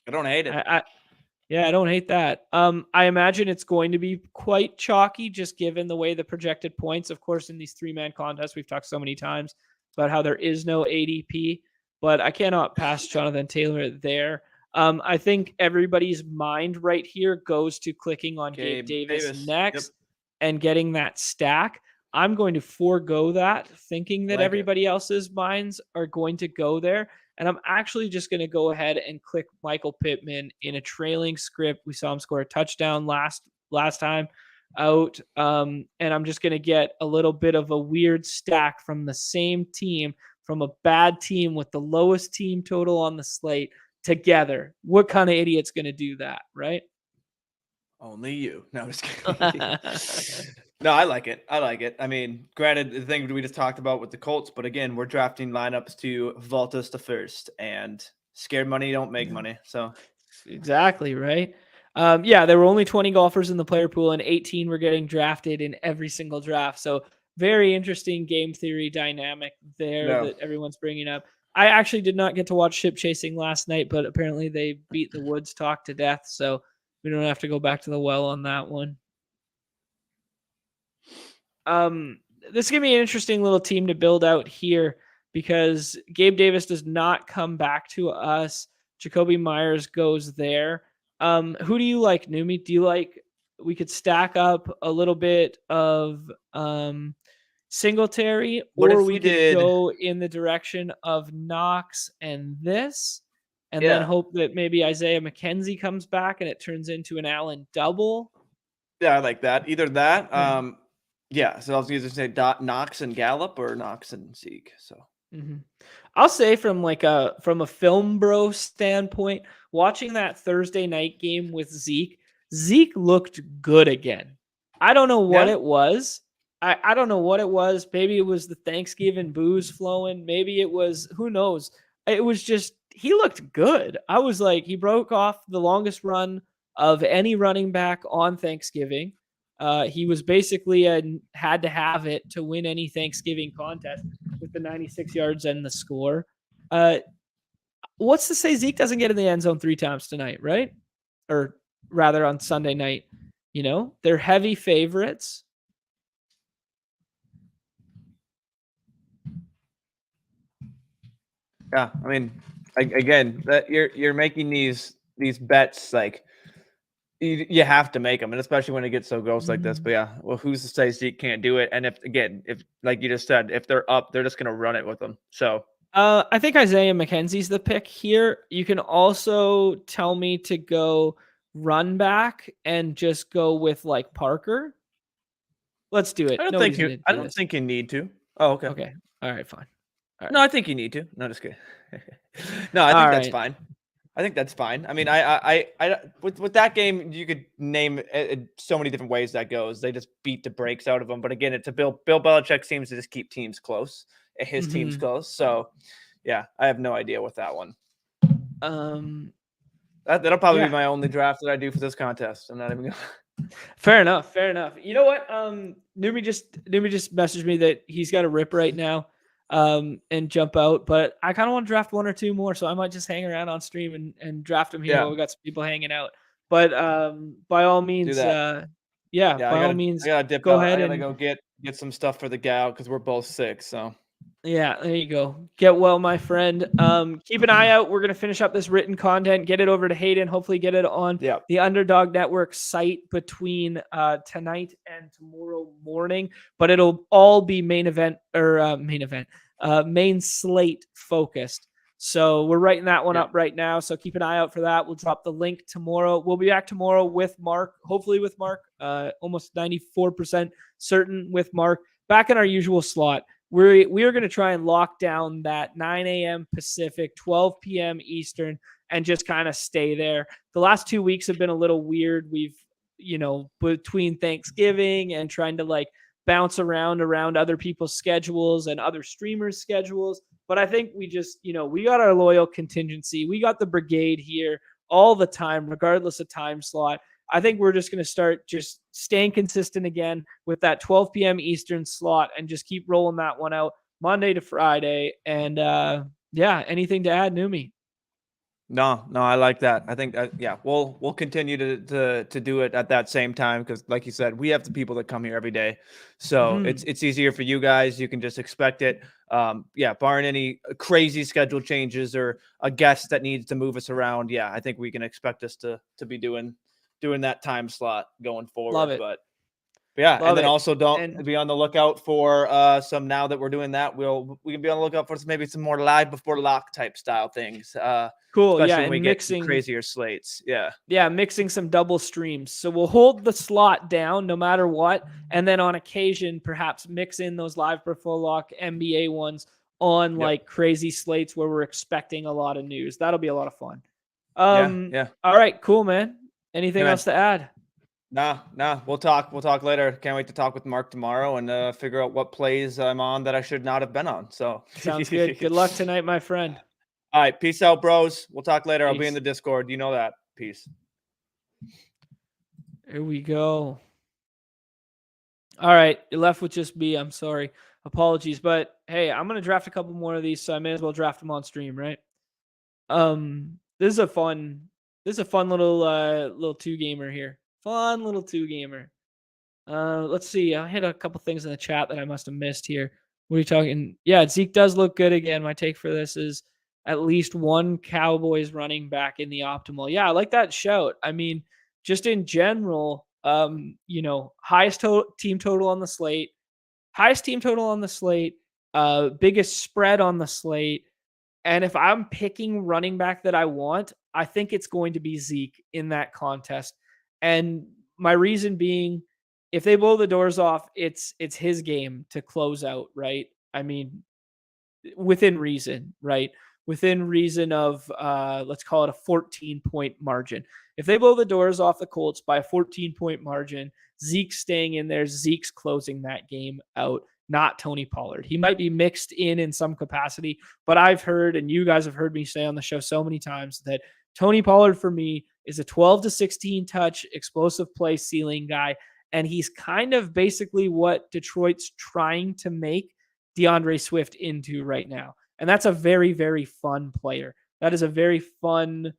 don't hate it. I don't hate that. I imagine it's going to be quite chalky just given the way the projected points, of course, in these 3-man contests. We've talked so many times about how there is no ADP, but I cannot pass Jonathan Taylor there. I think everybody's mind right here goes to clicking on Gabe Davis next and getting that stack. I'm going to forego that, thinking that everybody else's minds are going to go there. And I'm actually just going to go ahead and click Michael Pittman in a trailing script. We saw him score a touchdown last time out. And I'm just going to get a little bit of a weird stack from the same team, from a bad team with the lowest team total on the slate together. What kind of idiot's going to do that, right? Only you. No, I'm just kidding. No, I like it. I mean, granted, the thing we just talked about with the Colts, but again, we're drafting lineups to vault us to first, and scared money don't make money. So exactly right. Yeah, there were only 20 golfers in the player pool, and 18 were getting drafted in every single draft. So very interesting game theory dynamic there that everyone's bringing up. I actually did not get to watch Ship Chasing last night, but apparently they beat the Woods talk to death. So we don't have to go back to the well on that one. This is going to be an interesting little team to build out here because Gabe Davis does not come back to us. Jacoby Myers goes there. Who do you like, Numi? Do you like, we could stack up a little bit of Singletary, or we could go in the direction of Knox and this, and then hope that maybe Isaiah McKenzie comes back and it turns into an Allen double. Yeah, I like that. Either that. Yeah, so I was going to say Knox and Gallup or Knox and Zeke. So I'll say from a film bro standpoint, watching that Thursday night game with Zeke looked good again. I don't know what it was. I don't know what it was. Maybe it was the Thanksgiving booze flowing. Maybe it was, who knows? It was just, he looked good. I was like, he broke off the longest run of any running back on Thanksgiving. He was basically had to have it to win any Thanksgiving contest with the 96 yards and the score. What's to say Zeke doesn't get in the end zone 3 times tonight, right? Or rather on Sunday night. You know, they're heavy favorites. Yeah, I mean, again, that you're making these bets like you have to make them, and especially when it gets so gross like this. But yeah, well, who's to say Zeke can't do it? And if like you just said, if they're up, they're just gonna run it with them. So I think Isaiah McKenzie's the pick here. You can also tell me to go run back and just go with like Parker. Let's do it. I don't think you need to. Oh, okay. Okay. All right, fine. All right. No, I think you need to. No, just kidding. No, I think that's fine. I think that's fine. I mean, I with that game, you could name so many different ways that goes. They just beat the brakes out of them. But again, it's a Bill Belichick seems to just keep teams close. His team's close. So, yeah, I have no idea with that one. That'll probably be my only draft that I do for this contest. I'm not even gonna. Fair enough. You know what? Numi just messaged me that he's got a rip right now. And jump out, but I kind of want to draft 1 or 2 more, so I might just hang around on stream and draft them here while we got some people hanging out. But by all means, all means, go ahead and go get some stuff for the gal because we're both sick. So yeah, there you go. Get well, my friend. Keep an eye out. We're gonna finish up this written content, get it over to Hayden, hopefully get it on the Underdog Network site between tonight and tomorrow morning. But it'll all be main slate focused. So we're writing that one up right now. So keep an eye out for that. We'll drop the link tomorrow. We'll be back tomorrow with Mark, hopefully with Mark, almost 94% certain with Mark, back in our usual slot. We are going to try and lock down that 9 a.m. Pacific, 12 p.m. Eastern, and just kind of stay there. The last 2 weeks have been a little weird. We've, between Thanksgiving and trying to like bounce around other people's schedules and other streamers' schedules. But I think we just, we got our loyal contingency. We got the brigade here all the time, regardless of time slot. I think we're just going to start just staying consistent again with that 12 p.m. Eastern slot and just keep rolling that one out Monday to Friday. And anything to add, Numi? No, I like that. I think, we'll continue to do it at that same time because, like you said, we have the people that come here every day, so it's easier for you guys. You can just expect it. Barring any crazy schedule changes or a guest that needs to move us around, I think we can expect us to be doing that time slot going forward. Love it. But and then also don't be on the lookout for some, now that we're doing that, we can be on the lookout for maybe some more live before lock type style things. Cool. Especially when and we mixing get crazier slates. Mixing some double streams. So we'll hold the slot down no matter what, and then on occasion perhaps mix in those live before lock NBA ones on like crazy slates where we're expecting a lot of news. That'll be a lot of fun. All right, cool, man. Anything else to add? Nah. We'll talk later. Can't wait to talk with Mark tomorrow and figure out what plays I'm on that I should not have been on. So sounds good. Good luck tonight, my friend. All right, peace out, bros. We'll talk later. Peace. I'll be in the Discord. You know that. Peace. Here we go. All right, you're left with just me. I'm sorry. Apologies, but hey, I'm gonna draft a couple more of these, so I may as well draft them on stream, right? This is a fun little two gamer here. Fun little two gamer. Let's see. I hit a couple things in the chat that I must have missed here. What are you talking? Yeah, Zeke does look good again. My take for this is at least one Cowboys running back in the optimal. Yeah, I like that shout. I mean, just in general, highest team total on the slate, biggest spread on the slate. And if I'm picking running back that I want, I think it's going to be Zeke in that contest. And my reason being, if they blow the doors off, it's his game to close out, right? I mean, within reason, right? Within reason of, let's call it a 14-point margin. If they blow the doors off the Colts by a 14-point margin, Zeke's staying in there. Zeke's closing that game out, not Tony Pollard. He might be mixed in some capacity, but I've heard, and you guys have heard me say on the show so many times, that Tony Pollard for me is a 12 to 16 touch explosive play ceiling guy. And he's kind of basically what Detroit's trying to make DeAndre Swift into right now. And that's a very, very fun player. That is a very fun,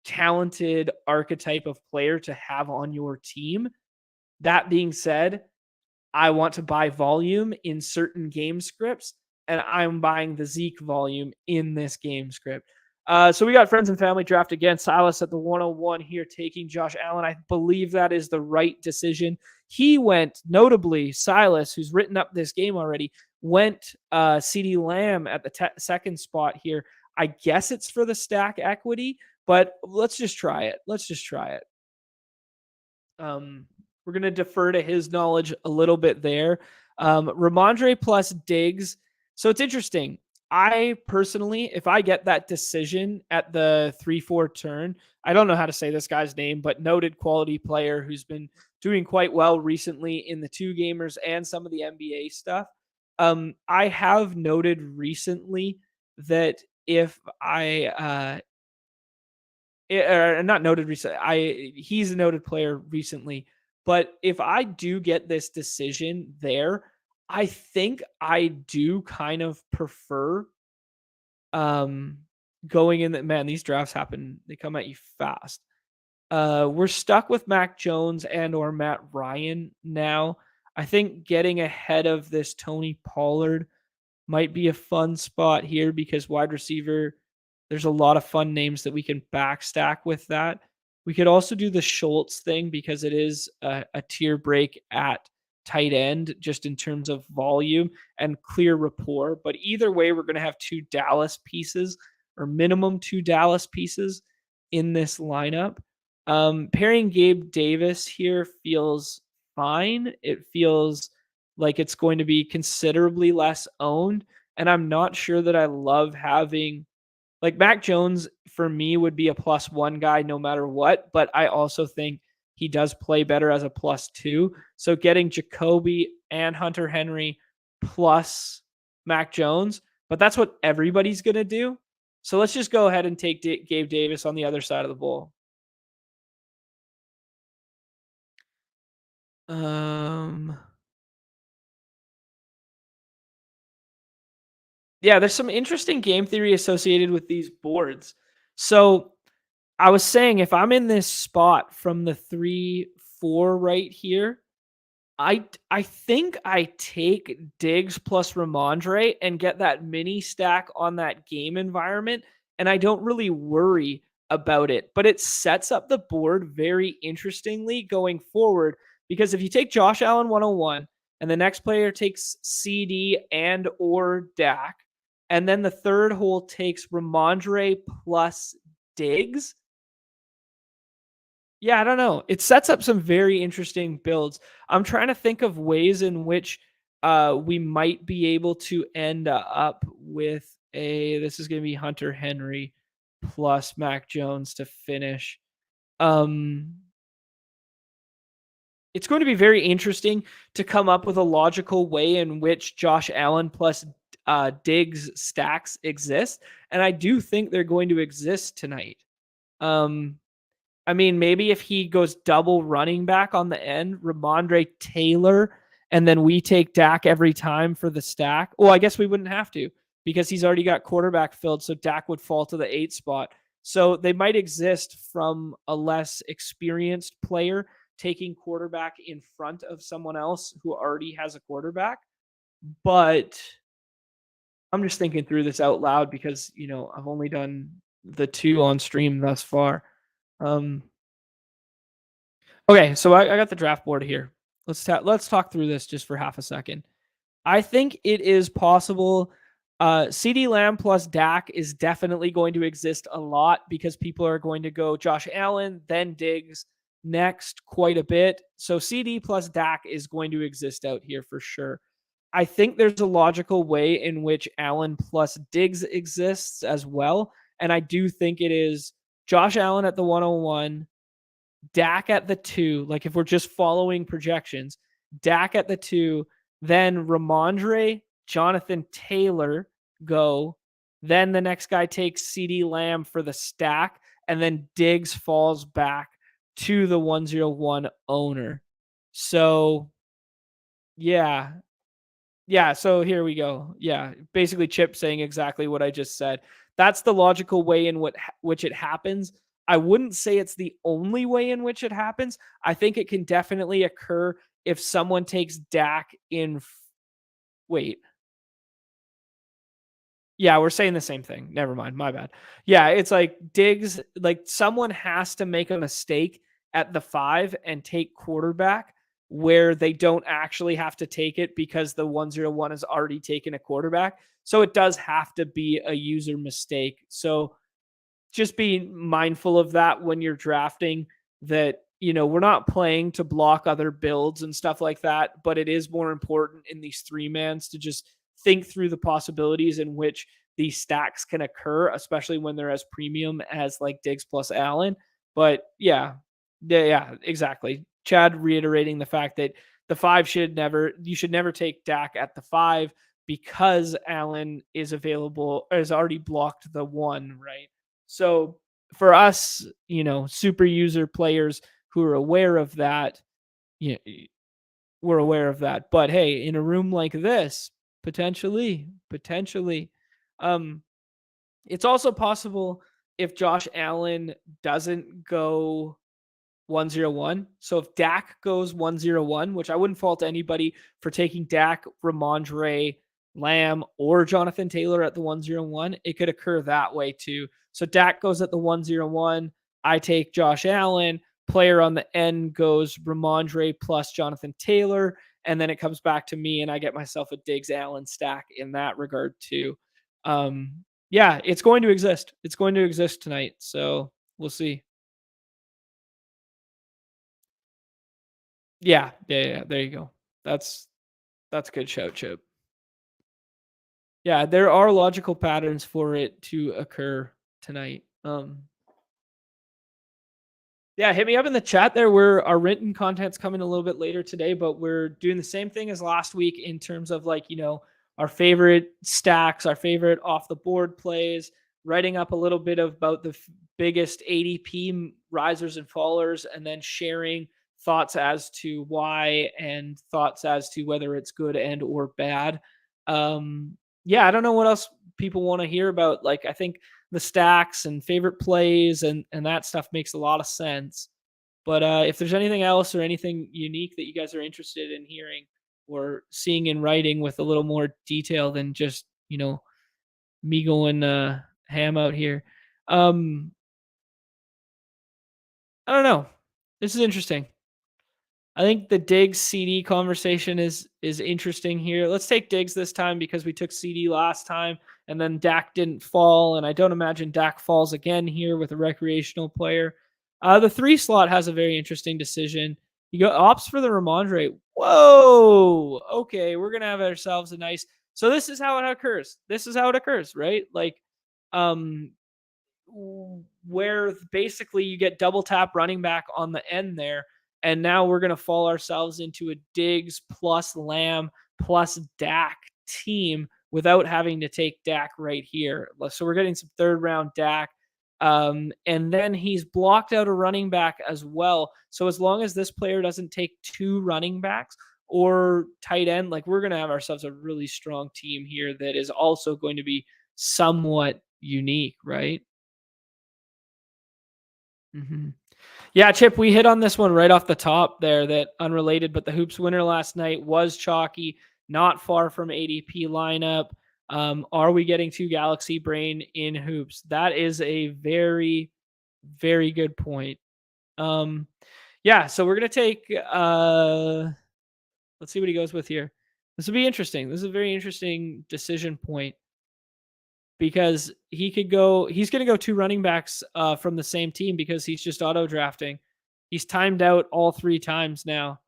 talented archetype of player to have on your team. That being said, I want to buy volume in certain game scripts, and I'm buying the Zeke volume in this game script. So we got friends and family draft again. Silas at the 101 here taking Josh Allen. I believe that is the right decision. He went, notably, Silas, who's written up this game already, went CeeDee Lamb at the second spot here. I guess it's for the stack equity, but let's just try it. We're going to defer to his knowledge a little bit there. Ramondre plus Diggs. So it's interesting. I personally, if I get that decision at the 3-4 turn, I don't know how to say this guy's name, but noted quality player who's been doing quite well recently in the two gamers and some of the NBA stuff. I have noted recently that if I, not noted recently, he's a noted player recently, but if I do get this decision there, I think I do kind of prefer going in that. Man, these drafts happen. They come at you fast. We're stuck with Mac Jones and or Matt Ryan now. I think getting ahead of this Tony Pollard might be a fun spot here because wide receiver, there's a lot of fun names that we can backstack with that. We could also do the Schultz thing because it is a tier break at tight end just in terms of volume and clear rapport. But either way, we're going to have two Dallas pieces. or minimum 2 Dallas pieces in this lineup. Pairing Gabe Davis here feels fine. It feels like it's going to be considerably less owned. And I'm not sure that I love having like Mac Jones for me would be a +1 guy no matter what, but I also think he does play better as a +2. So getting Jacoby and Hunter Henry plus Mac Jones, but that's what everybody's going to do. So let's just go ahead and take Gabe Davis on the other side of the ball. Yeah, there's some interesting game theory associated with these boards. So I was saying if I'm in this spot from the 3-4 right here, I think I take Diggs plus Ramondre and get that mini stack on that game environment, and I don't really worry about it. But it sets up the board very interestingly going forward because if you take Josh Allen 101 and the next player takes CD and or Dak, and then the third hole takes Ramondre plus Diggs. Yeah, I don't know. It sets up some very interesting builds. I'm trying to think of ways in which we might be able to end up with this is going to be Hunter Henry plus Mac Jones to finish. It's going to be very interesting to come up with a logical way in which Josh Allen plus Diggs stacks exist. And I do think they're going to exist tonight. I mean, maybe if he goes double running back on the end, Ramondre Taylor, and then we take Dak every time for the stack. Well, I guess we wouldn't have to because he's already got quarterback filled, so Dak would fall to the 8 spot. So they might exist from a less experienced player taking quarterback in front of someone else who already has a quarterback. But I'm just thinking through this out loud because, I've only done the 2 on stream thus far. Okay, so I got the draft board here. Let's talk through this just for half a second. I think it is possible. CD Lamb plus Dak is definitely going to exist a lot because people are going to go Josh Allen, then Diggs next quite a bit. So CD plus Dak is going to exist out here for sure. I think there's a logical way in which Allen plus Diggs exists as well. And I do think it is Josh Allen at the 101, Dak at the 2. Like if we're just following projections, Dak at the 2, then Ramondre, Jonathan Taylor go. Then the next guy takes CD Lamb for the stack, and then Diggs falls back to the 101 owner. So, yeah. Yeah, so here we go. Yeah, basically Chip saying exactly what I just said. That's the logical way in which it happens. I wouldn't say it's the only way in which it happens. I think it can definitely occur if someone takes Dak in. Wait. Yeah, we're saying the same thing. Never mind. My bad. Yeah, it's like Diggs, like someone has to make a mistake at the 5 and take quarterback where they don't actually have to take it because the 101 has already taken a quarterback. So it does have to be a user mistake. So just be mindful of that when you're drafting, that, we're not playing to block other builds and stuff like that, but it is more important in these 3-mans to just think through the possibilities in which these stacks can occur, especially when they're as premium as like Diggs plus Allen. But yeah, exactly. Chad reiterating the fact that the 5 you should never take Dak at the 5 because Allen is available, has already blocked the 1, right? So for us, super user players who are aware of that, we're aware of that. But hey, in a room like this, potentially, it's also possible if Josh Allen doesn't go 101. So if Dak goes 101, which I wouldn't fault anybody for taking Dak, Ramondre, Lamb, or Jonathan Taylor at the 101, it could occur that way too. So Dak goes at the 101. I take Josh Allen. Player on the end goes Ramondre plus Jonathan Taylor. And then it comes back to me and I get myself a Diggs Allen stack in that regard too. Yeah, it's going to exist. It's going to exist tonight. So we'll see. Yeah. There you go. That's a good shout, Chip. Yeah, there are logical patterns for it to occur tonight. Yeah, hit me up in the chat there. Our written content's coming a little bit later today, but we're doing the same thing as last week in terms of like, our favorite stacks, our favorite off the board plays, writing up a little bit about the biggest ADP risers and fallers, and then sharing thoughts as to why and thoughts as to whether it's good and or bad. Yeah, I don't know what else people want to hear about. Like, I think the stacks and favorite plays and that stuff makes a lot of sense. But if there's anything else or anything unique that you guys are interested in hearing or seeing in writing with a little more detail than just, me going ham out here. I don't know. This is interesting. I think the Diggs CD conversation is interesting here. Let's take Diggs this time because we took CD last time and then Dak didn't fall, and I don't imagine Dak falls again here with a recreational player. The 3 slot has a very interesting decision. You go opts for the Ramondre. Whoa. Okay, we're gonna have ourselves a nice. So this is how it occurs. This is how it occurs, right? Like, um, where basically you get double tap running back on the end there. And now we're going to fall ourselves into a Diggs plus Lamb plus Dak team without having to take Dak right here. So we're getting some 3rd round Dak. And then he's blocked out a running back as well. So as long as this player doesn't take 2 running backs or tight end, like, we're going to have ourselves a really strong team here that is also going to be somewhat unique, right? Mm-hmm. Yeah, Chip, we hit on this one right off the top there, that unrelated, but the Hoops winner last night was chalky, not far from ADP lineup. Are we getting 2 Galaxy Brain in Hoops? That is a very, very good point. Yeah, so we're going to take, let's see what he goes with here. This will be interesting. This is a very interesting decision point because he's going to go 2 running backs from the same team because he's just auto drafting. He's timed out all 3 times now.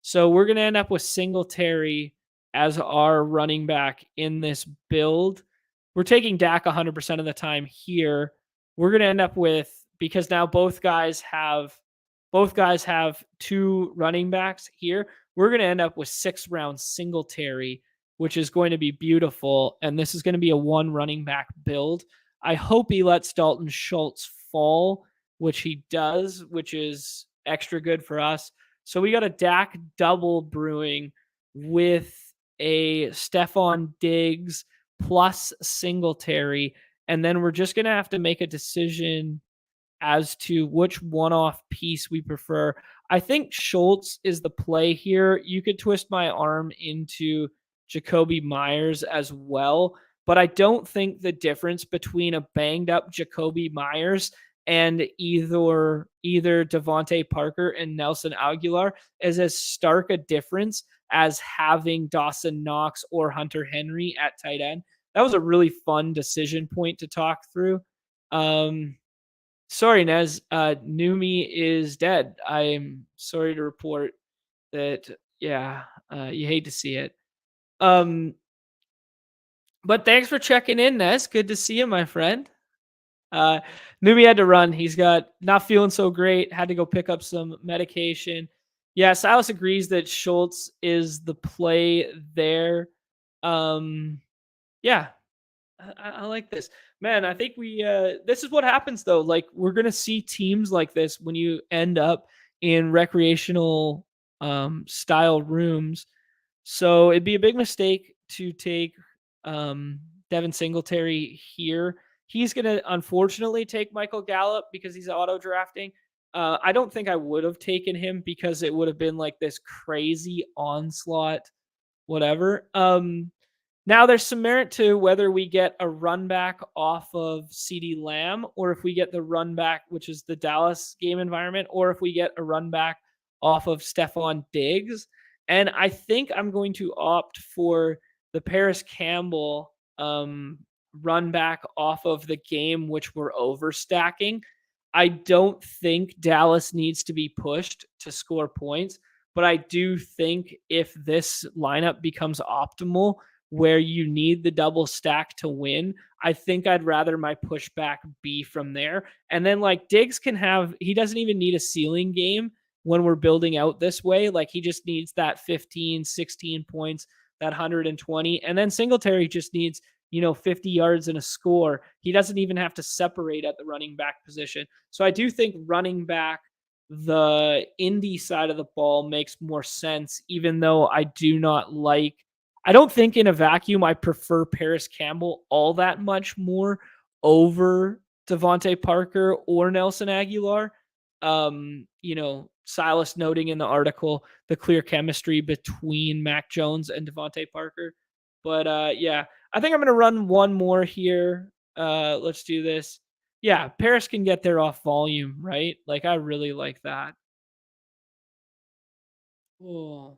So we're going to end up with Singletary as our running back in this build. We're taking Dak 100% of the time here. We're going to end up with, because now both guys have 2 running backs here. We're going to end up with 6 round Singletary, which is going to be beautiful. And this is going to be a 1 running back build. I hope he lets Dalton Schultz fall, which he does, which is extra good for us. So we got a Dak double brewing with a Stephon Diggs plus Singletary. And then we're just going to have to make a decision as to which one-off piece we prefer. I think Schultz is the play here. You could twist my arm into Jacoby Myers as well, but I don't think the difference between a banged up Jacoby Myers and either Devontae Parker and Nelson Aguilar is as stark a difference as having Dawson Knox or Hunter Henry at tight end. That was a really fun decision point to talk through. Sorry, Nez. Numi is dead. I'm sorry to report that. Yeah, you hate to see it. But thanks for checking in, Nez. Good to see you, my friend. Numi had to run. He's got not feeling so great. Had to go pick up some medication. Yeah, Silas agrees that Schultz is the play there. Yeah, I like this, man. I think this is what happens though. Like, we're going to see teams like this when you end up in recreational style rooms. So it'd be a big mistake to take Devin Singletary here. He's going to unfortunately take Michael Gallup because he's auto drafting. I don't think I would have taken him because it would have been like this crazy onslaught, whatever. Now there's some merit to whether we get a run back off of CeeDee Lamb or if we get the run back, which is the Dallas game environment, or if we get a run back off of Stephon Diggs. And I think I'm going to opt for the Paris Campbell run back off of the game, which we're overstacking. I don't think Dallas needs to be pushed to score points, but I do think if this lineup becomes optimal where you need the double stack to win, I think I'd rather my pushback be from there. And then like Diggs he doesn't even need a ceiling game when we're building out this way. Like he just needs that 15, 16 points, that 120. And then Singletary just needs 50 yards and a score. He doesn't even have to separate at the running back position. So I do think running back the Indy side of the ball makes more sense, even though I don't think in a vacuum I prefer Paris Campbell all that much more over Devontae Parker or Nelson Aguilar. Silas noting in the article the clear chemistry between Mac Jones and Devontae Parker. But yeah, I think I'm going to run one more here. Let's do this. Yeah, Paris can get there off volume, right? Like, I really like that. Oh.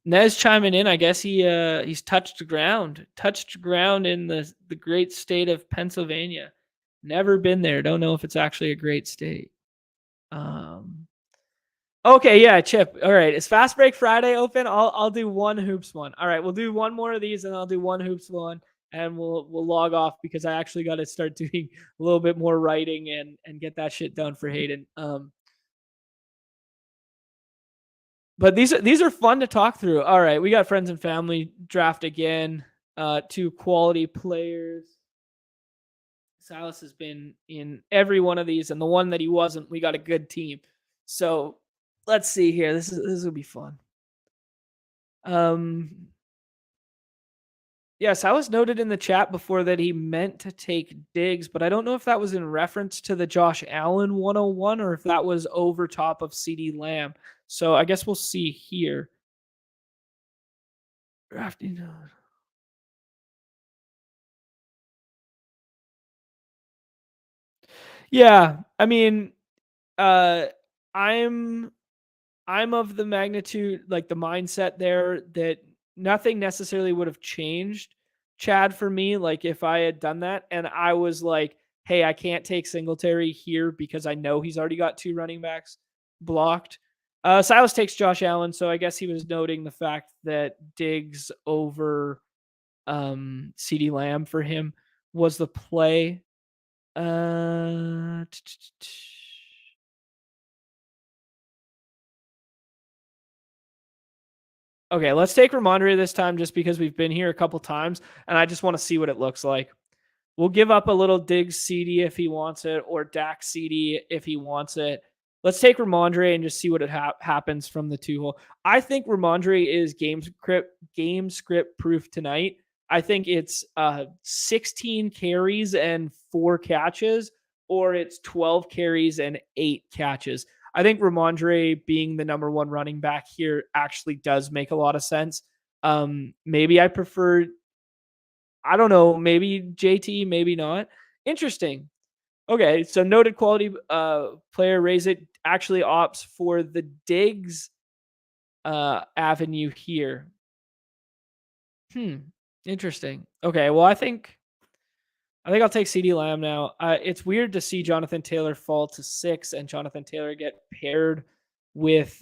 Nez chiming in. I guess he's touched ground in the great state of Pennsylvania. Never been there. Don't know if it's actually a great state. Okay, yeah, Chip. All right, is Fast Break Friday open? I'll do one hoops one. All right, we'll do one more of these, and I'll do one hoops one, and we'll log off because I actually got to start doing a little bit more writing and get that shit done for Hayden. But these are fun to talk through. All right, we got friends and family draft again. 2 quality players. Silas has been in every one of these, and the one that he wasn't, we got a good team. So let's see here. This will be fun. Yes, I was noted in the chat before that he meant to take Diggs, but I don't know if that was in reference to the Josh Allen 101 or if that was over top of CeeDee Lamb. So I guess we'll see here. Drafting. Yeah, I mean, I'm of the magnitude, like the mindset there, that nothing necessarily would have changed, Chad, for me. Like if I had done that and I was like, hey, I can't take Singletary here because I know he's already got 2 running backs blocked. Silas takes Josh Allen, so I guess he was noting the fact that Diggs over CeeDee Lamb for him was the play. Okay, let's take Ramondre this time just because we've been here a couple times, and I just want to see what it looks like. We'll give up a little Diggs CD if he wants it, or Dak CD if he wants it. Let's take Ramondre and just see what it happens from the 2-hole. I think Ramondre is game script proof tonight. I think it's 16 carries and 4 catches, or it's 12 carries and 8 catches. I think Ramondre being the number 1 running back here actually does make a lot of sense. Maybe I prefer, I don't know, maybe JT, maybe not. Interesting. Okay, so noted quality player raise it actually opts for the Diggs avenue here. Interesting. Okay, well, I think I'll take CeeDee Lamb now. It's weird to see Jonathan Taylor fall to 6 and Jonathan Taylor get paired with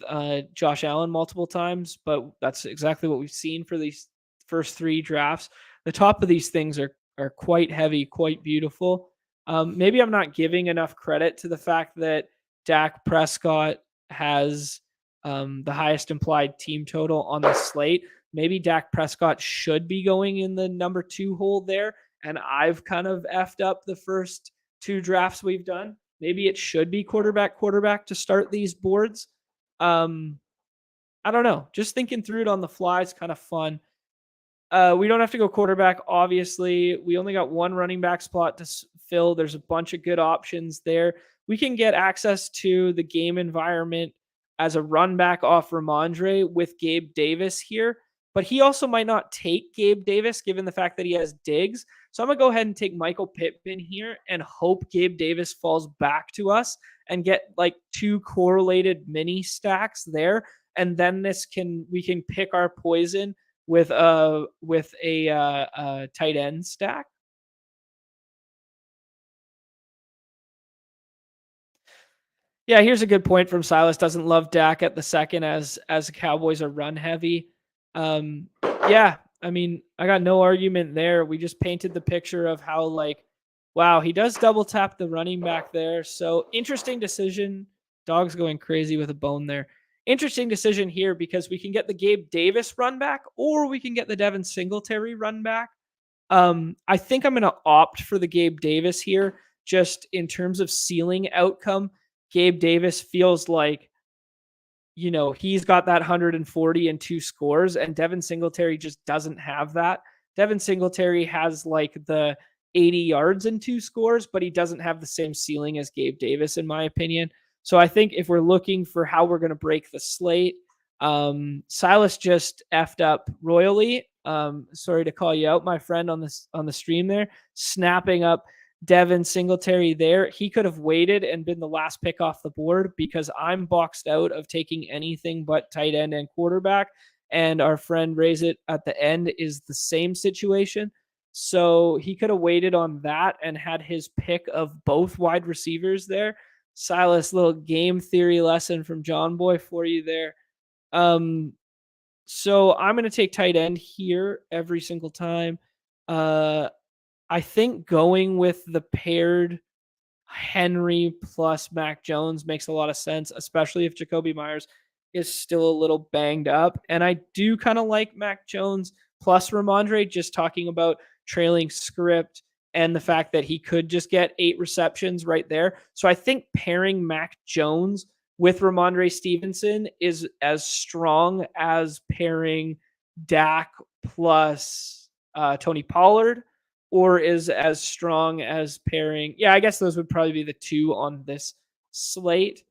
Josh Allen multiple times, but that's exactly what we've seen for these first 3 drafts. The top of these things are quite heavy, quite beautiful. Maybe I'm not giving enough credit to the fact that Dak Prescott has the highest implied team total on the slate. Maybe Dak Prescott should be going in the number 2 hole there, and I've kind of effed up the first 2 drafts we've done. Maybe it should be quarterback to start these boards. I don't know. Just thinking through it on the fly is kind of fun. We don't have to go quarterback, obviously. We only got 1 running back spot to fill. There's a bunch of good options there. We can get access to the game environment as a run back off Ramondre with Gabe Davis here, but he also might not take Gabe Davis given the fact that he has Diggs. So I'm going to go ahead and take Michael Pittman here and hope Gabe Davis falls back to us and get like 2 correlated mini stacks there. And then we can pick our poison with a tight end stack. Yeah, here's a good point from Silas. Doesn't love Dak at the second as the Cowboys are run heavy. Yeah, I mean, I got no argument there. We just painted the picture of how like, wow, he does double tap the running back there. So interesting decision. Dog's going crazy with a bone there. Interesting decision here because we can get the Gabe Davis run back or we can get the Devin Singletary run back. I think I'm going to opt for the Gabe Davis here, just in terms of ceiling outcome. Gabe Davis feels like, he's got that 140 and 2 scores, and Devin Singletary just doesn't have that. Devin Singletary has like the 80 yards and 2 scores, but he doesn't have the same ceiling as Gabe Davis, in my opinion. So I think if we're looking for how we're going to break the slate, Silas just effed up royally. Sorry to call you out, my friend, on the stream there, snapping up Devin Singletary there. He could have waited and been the last pick off the board because I'm boxed out of taking anything but tight end and quarterback. And our friend Raise It at the end is the same situation. So he could have waited on that and had his pick of both wide receivers there. Silas, little game theory lesson from John Boy for you there. So I'm going to take tight end here every single time. I think going with the paired Henry plus Mac Jones makes a lot of sense, especially if Jacoby Myers is still a little banged up. And I do kind of like Mac Jones plus Ramondre, just talking about trailing script and the fact that he could just get 8 receptions right there. So I think pairing Mac Jones with Ramondre Stevenson is as strong as pairing Dak plus Tony Pollard, or is as strong as pairing. Yeah, I guess those would probably be the 2 on this slate.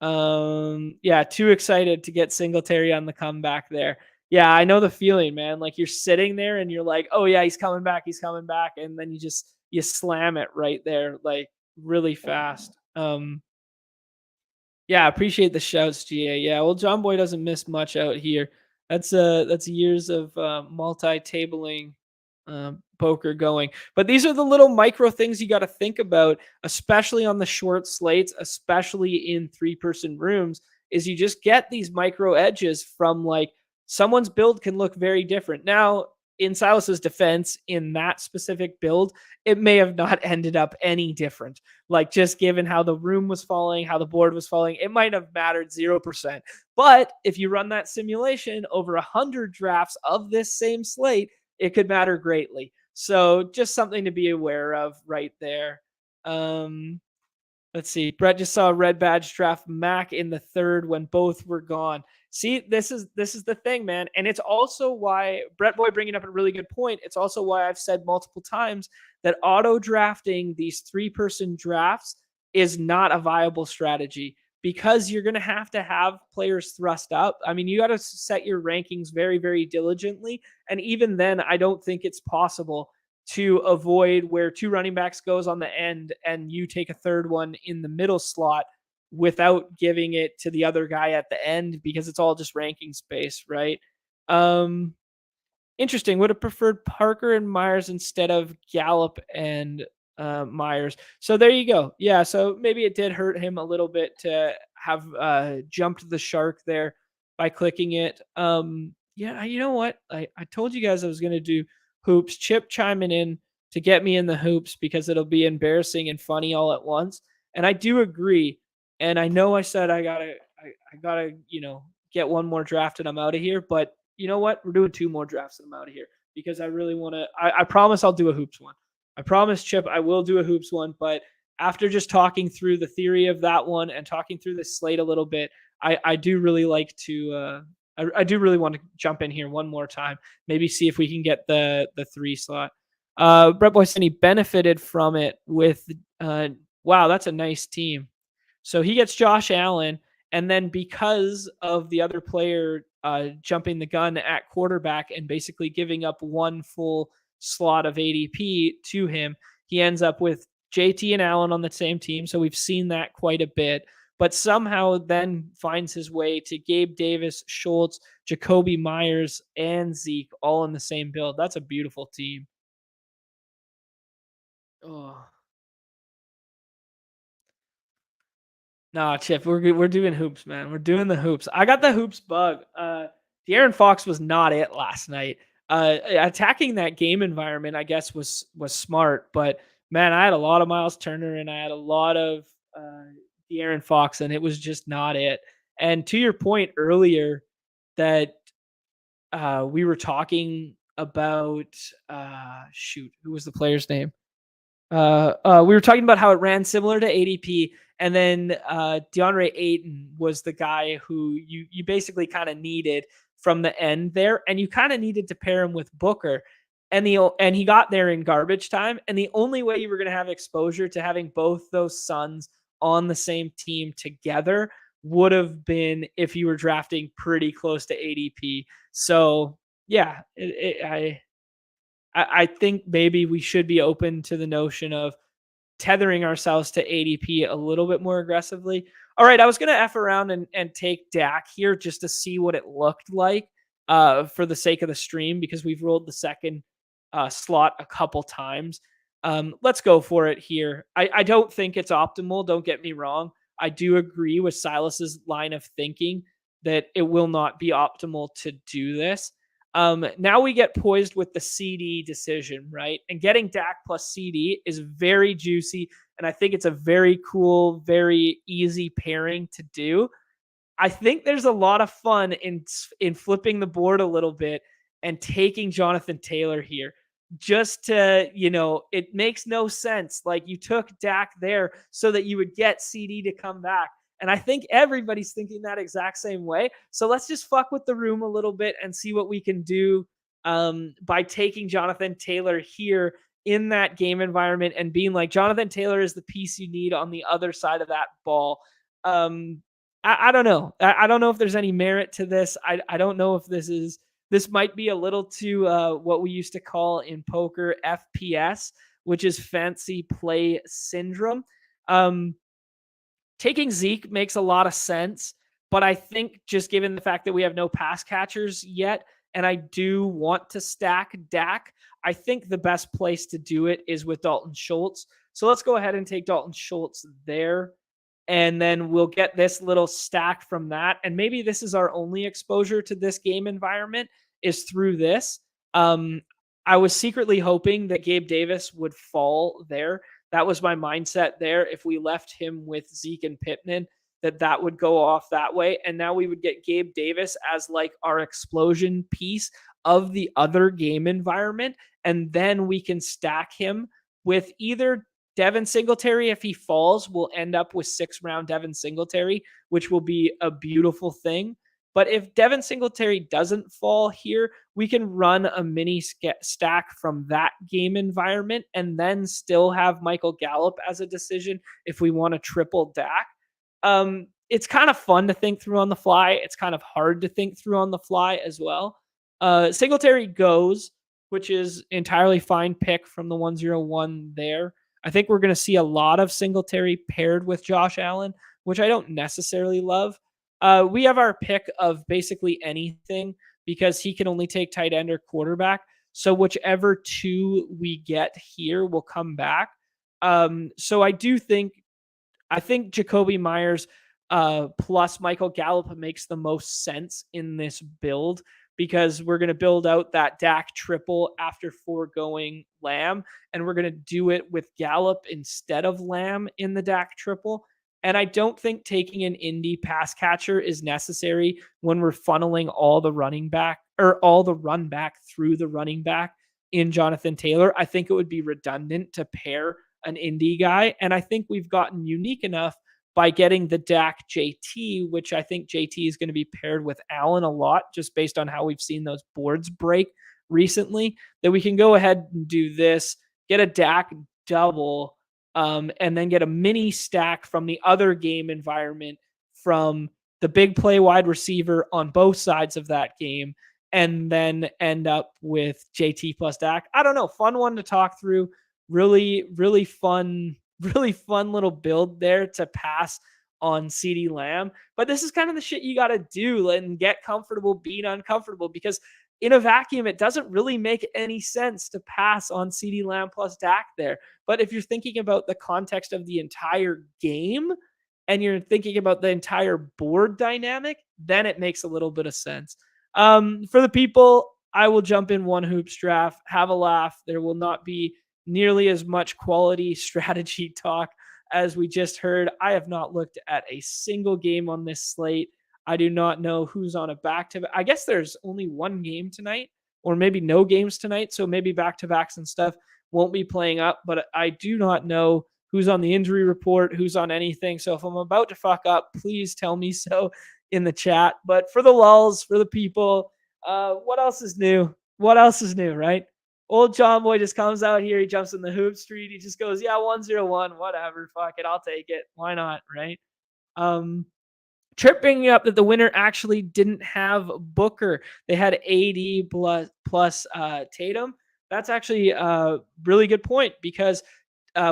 Yeah, too excited to get Singletary on the comeback there. Yeah, I know the feeling, man. Like you're sitting there and you're like, oh yeah, he's coming back. And then you slam it right there, like really fast. Yeah, appreciate the shouts, GA. Yeah, well, John Boy doesn't miss much out here. That's years of multi-tabling poker going. But these are the little micro things you got to think about, especially on the short slates, especially in 3-person rooms, is you just get these micro edges from like someone's build can look very different. Now, in Silas's defense, in that specific build, it may have not ended up any different. Like just given how the room was falling, how the board was falling, it might have mattered 0%. But if you run that simulation over 100 drafts of this same slate, it could matter greatly. So just something to be aware of right there. Let's see. Brett just saw a red badge draft Mac in the 3rd when both were gone. See, this is the thing, man. And it's also why Brett Boy bringing up a really good point. It's also why I've said multiple times that auto drafting these 3-person drafts is not a viable strategy, because you're going to have players thrust up. I mean, you got to set your rankings very, very diligently. And even then, I don't think it's possible to avoid where 2 running backs goes on the end and you take a 3rd one in the middle slot without giving it to the other guy at the end, because it's all just ranking space, right? Interesting. Would have preferred Parker and Myers instead of Gallup and Myers. So there you go. Yeah, so maybe it did hurt him a little bit to have jumped the shark there by clicking it. Yeah, you know what? I told you guys I was going to do hoops. Chip chiming in to get me in the hoops because it'll be embarrassing and funny all at once. And I do agree. And I know I said I gotta, get one more draft and I'm out of here. But you know what? We're doing 2 more drafts and I'm out of here because I really want to. I promise I'll do a hoops one. I promise, Chip, I will do a hoops one. But after just talking through the theory of that one and talking through the slate a little bit, I do really like to. I do really want to jump in here one more time. Maybe see if we can get the 3 slot. Brett Boy said he benefited from it with. Wow, that's a nice team. So he gets Josh Allen, and then because of the other player jumping the gun at quarterback and basically giving up 1 full slot of ADP to him. He ends up with JT and Allen on the same team. So we've seen that quite a bit, but somehow then finds his way to Gabe Davis, Schultz, Jakobi Meyers, and Zeke all in the same build. That's a beautiful team. Oh. Nah, Chip, we're doing hoops, man. We're doing the hoops. I got the hoops bug. De'Aaron Fox was not it last night. Attacking that game environment, I guess, was smart. But man, I had a lot of Miles Turner and I had a lot of De'Aaron Fox, and it was just not it. And to your point earlier, that we were talking about who was the player's name? We were talking about how it ran similar to ADP, and then DeAndre Ayton was the guy who you basically kind of needed from the end there, and you kind of needed to pair him with Booker, and he got there in garbage time, and the only way you were going to have exposure to having both those Suns on the same team together would have been if you were drafting pretty close to ADP. So yeah, I think maybe we should be open to the notion of tethering ourselves to ADP a little bit more aggressively. All right, I was going to F around and take Dak here just to see what it looked like for the sake of the stream, because we've rolled the second slot a couple times. Let's go for it here. I don't think it's optimal. Don't get me wrong. I do agree with Silas's line of thinking that it will not be optimal to do this. Now we get poised with the CD decision, right? And getting Dak plus CD is very juicy. And I think it's a very cool, very easy pairing to do. I think there's a lot of fun in flipping the board a little bit and taking Jonathan Taylor here. Just to, it makes no sense. Like, you took Dak there so that you would get CD to come back. And I think everybody's thinking that exact same way. So let's just fuck with the room a little bit and see what we can do by taking Jonathan Taylor here in that game environment and being like, Jonathan Taylor is the piece you need on the other side of that ball. I don't know. I don't know if there's any merit to this. I don't know if this might be a little too what we used to call in poker FPS, which is fancy play syndrome. Taking Zeke makes a lot of sense, but I think just given the fact that we have no pass catchers yet, and I do want to stack Dak, I think the best place to do it is with Dalton Schultz. So let's go ahead and take Dalton Schultz there, and then we'll get this little stack from that. And maybe this is our only exposure to this game environment is through this. I was secretly hoping that Gabe Davis would fall there. That was my mindset there. If we left him with Zeke and Pittman, that would go off that way. And now we would get Gabe Davis as like our explosion piece of the other game environment. And then we can stack him with either Devin Singletary. If he falls, we'll end up with 6th round Devin Singletary, which will be a beautiful thing. But if Devin Singletary doesn't fall here, we can run a mini stack from that game environment and then still have Michael Gallup as a decision if we want to triple Dak. It's kind of fun to think through on the fly. It's kind of hard to think through on the fly as well. Singletary goes, which is entirely fine pick from the 101 there. I think we're going to see a lot of Singletary paired with Josh Allen, which I don't necessarily love. We have our pick of basically anything because he can only take tight end or quarterback. So whichever two we get here will come back. So I think Jakobi Meyers plus Michael Gallup makes the most sense in this build because we're going to build out that Dak triple after foregoing Lamb, and we're going to do it with Gallup instead of Lamb in the Dak triple. And I don't think taking an Indy pass catcher is necessary when we're funneling all the run back through the running back in Jonathan Taylor. I think it would be redundant to pair an Indy guy. And I think we've gotten unique enough by getting the Dak JT, which I think JT is going to be paired with Allen a lot, just based on how we've seen those boards break recently, that we can go ahead and do this, get a Dak double, and then get a mini stack from the other game environment from the big play wide receiver on both sides of that game, and then end up with JT plus Dak. I don't know. Fun one to talk through. Really, really fun, really fun little build there to pass on CeeDee Lamb. But this is kind of the shit you got to do and get comfortable being uncomfortable, because in a vacuum, it doesn't really make any sense to pass on CeeDee Lamb plus Dak there. But if you're thinking about the context of the entire game and you're thinking about the entire board dynamic, then it makes a little bit of sense. For the people, I will jump in one hoops draft, have a laugh. There will not be nearly as much quality strategy talk as we just heard. I have not looked at a single game on this slate. I do not know who's on a back-to-back. I guess there's only one game tonight, or maybe no games tonight. So maybe back-to-backs and stuff won't be playing up, but I do not know who's on the injury report, who's on anything. So if I'm about to fuck up, please tell me so in the chat. But for the lulls, for the people, what else is new? What else is new, right? Old John Boy just comes out here. He jumps in the hoop street. He just goes, yeah, 101, whatever. Fuck it. I'll take it. Why not? Right. Trip bringing up that the winner actually didn't have Booker. They had AD plus Tatum. That's actually a really good point, because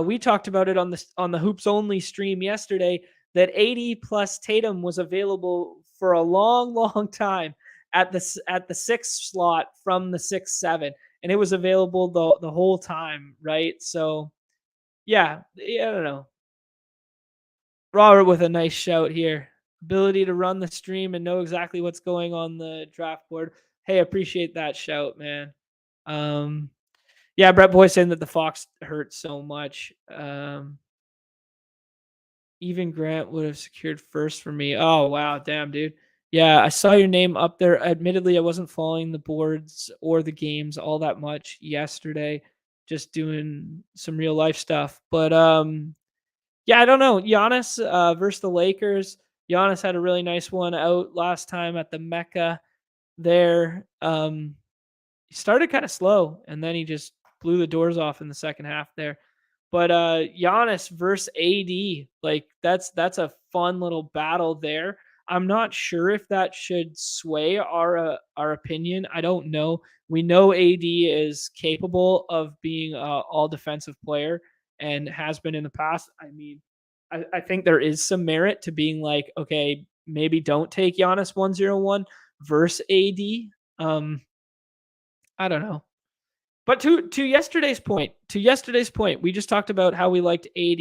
we talked about it on the Hoops Only stream yesterday, that AD plus Tatum was available for a long, long time at the 6 slot from the 6-7, and it was available the whole time, right? So yeah, I don't know. Robert with a nice shout here. Ability to run the stream and know exactly what's going on the draft board. Hey, appreciate that shout, man. Yeah, Brett Boy saying that the Fox hurt so much. Even Grant would have secured first for me. Oh, wow. Damn, dude. Yeah, I saw your name up there. Admittedly, I wasn't following the boards or the games all that much yesterday, just doing some real life stuff. But yeah, I don't know. Giannis versus the Lakers. Giannis had a really nice one out last time at the Mecca there. He started kind of slow, and then he just blew the doors off in the second half there. But Giannis versus AD, like that's a fun little battle there. I'm not sure if that should sway our opinion. I don't know. We know AD is capable of being an all defensive player and has been in the past. I mean, I think there is some merit to being like, okay, maybe don't take Giannis 101 versus AD. I don't know. But to yesterday's point, we just talked about how we liked AD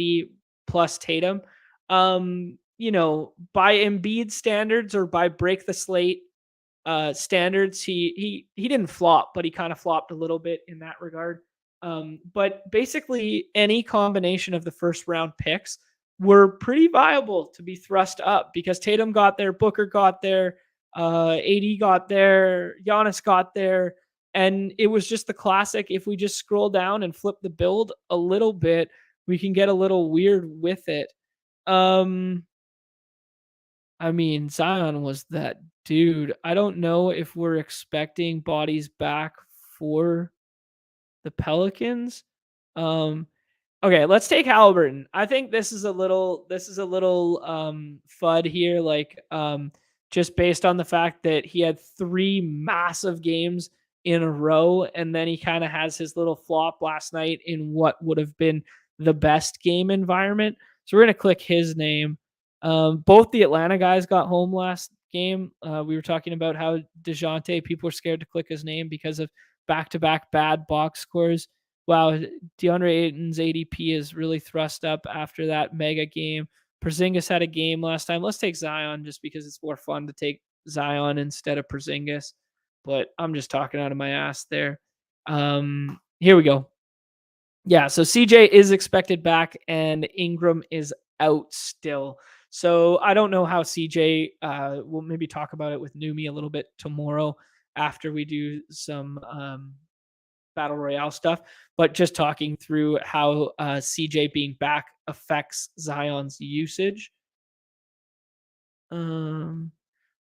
plus Tatum. By Embiid standards or by break the slate standards, he didn't flop, but he kind of flopped a little bit in that regard. But basically, any combination of the first round picks were pretty viable to be thrust up, because Tatum got there, Booker got there, AD got there, Giannis got there. And it was just the classic. If we just scroll down and flip the build a little bit, we can get a little weird with it. I mean, Zion was that dude. I don't know if we're expecting bodies back for the Pelicans. Okay, let's take Halliburton. I think this is a little FUD here, like just based on the fact that he had 3 massive games in a row, and then he kind of has his little flop last night in what would have been the best game environment. So we're gonna click his name. Both the Atlanta guys got home last game. We were talking about how DeJounte, people were scared to click his name because of back-to-back bad box scores. Wow, DeAndre Ayton's ADP is really thrust up after that mega game. Porzingis had a game last time. Let's take Zion just because it's more fun to take Zion instead of Porzingis. But I'm just talking out of my ass there. Here we go. Yeah, so CJ is expected back and Ingram is out still. So I don't know how CJ, we'll maybe talk about it with Numi a little bit tomorrow after we do some Battle Royale stuff, but just talking through how CJ being back affects Zion's usage.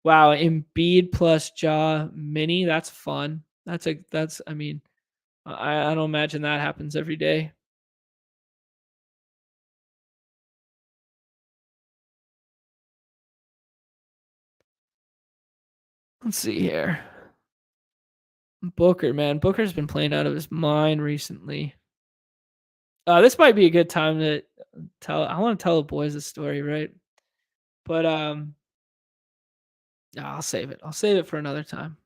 Wow, Embiid plus Ja Mini, that's fun. I mean, I don't imagine that happens every day. Let's see here. Booker, man. Booker's been playing out of his mind recently. This might be a good time to tell. I want to tell the boys a story, right? But I'll save it. I'll save it for another time.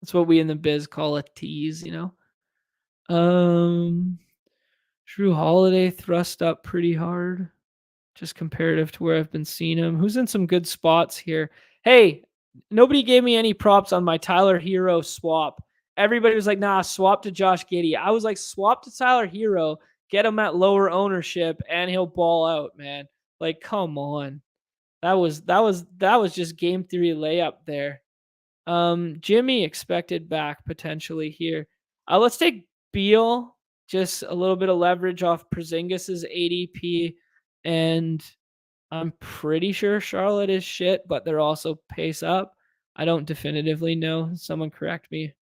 That's what we in the biz call a tease, you know. Drew Holiday thrust up pretty hard, just comparative to where I've been seeing him. Who's in some good spots here? Hey, nobody gave me any props on my Tyler Hero swap. Everybody was like, nah, swap to Josh Giddey. I was like, swap to Tyler Hero, get him at lower ownership, and he'll ball out, man. Like, come on. That was just game 3 layup there. Jimmy expected back potentially here. Let's take Beal, just a little bit of leverage off Porzingis's ADP, and I'm pretty sure Charlotte is shit, but they're also pace up. I don't definitively know. Someone correct me.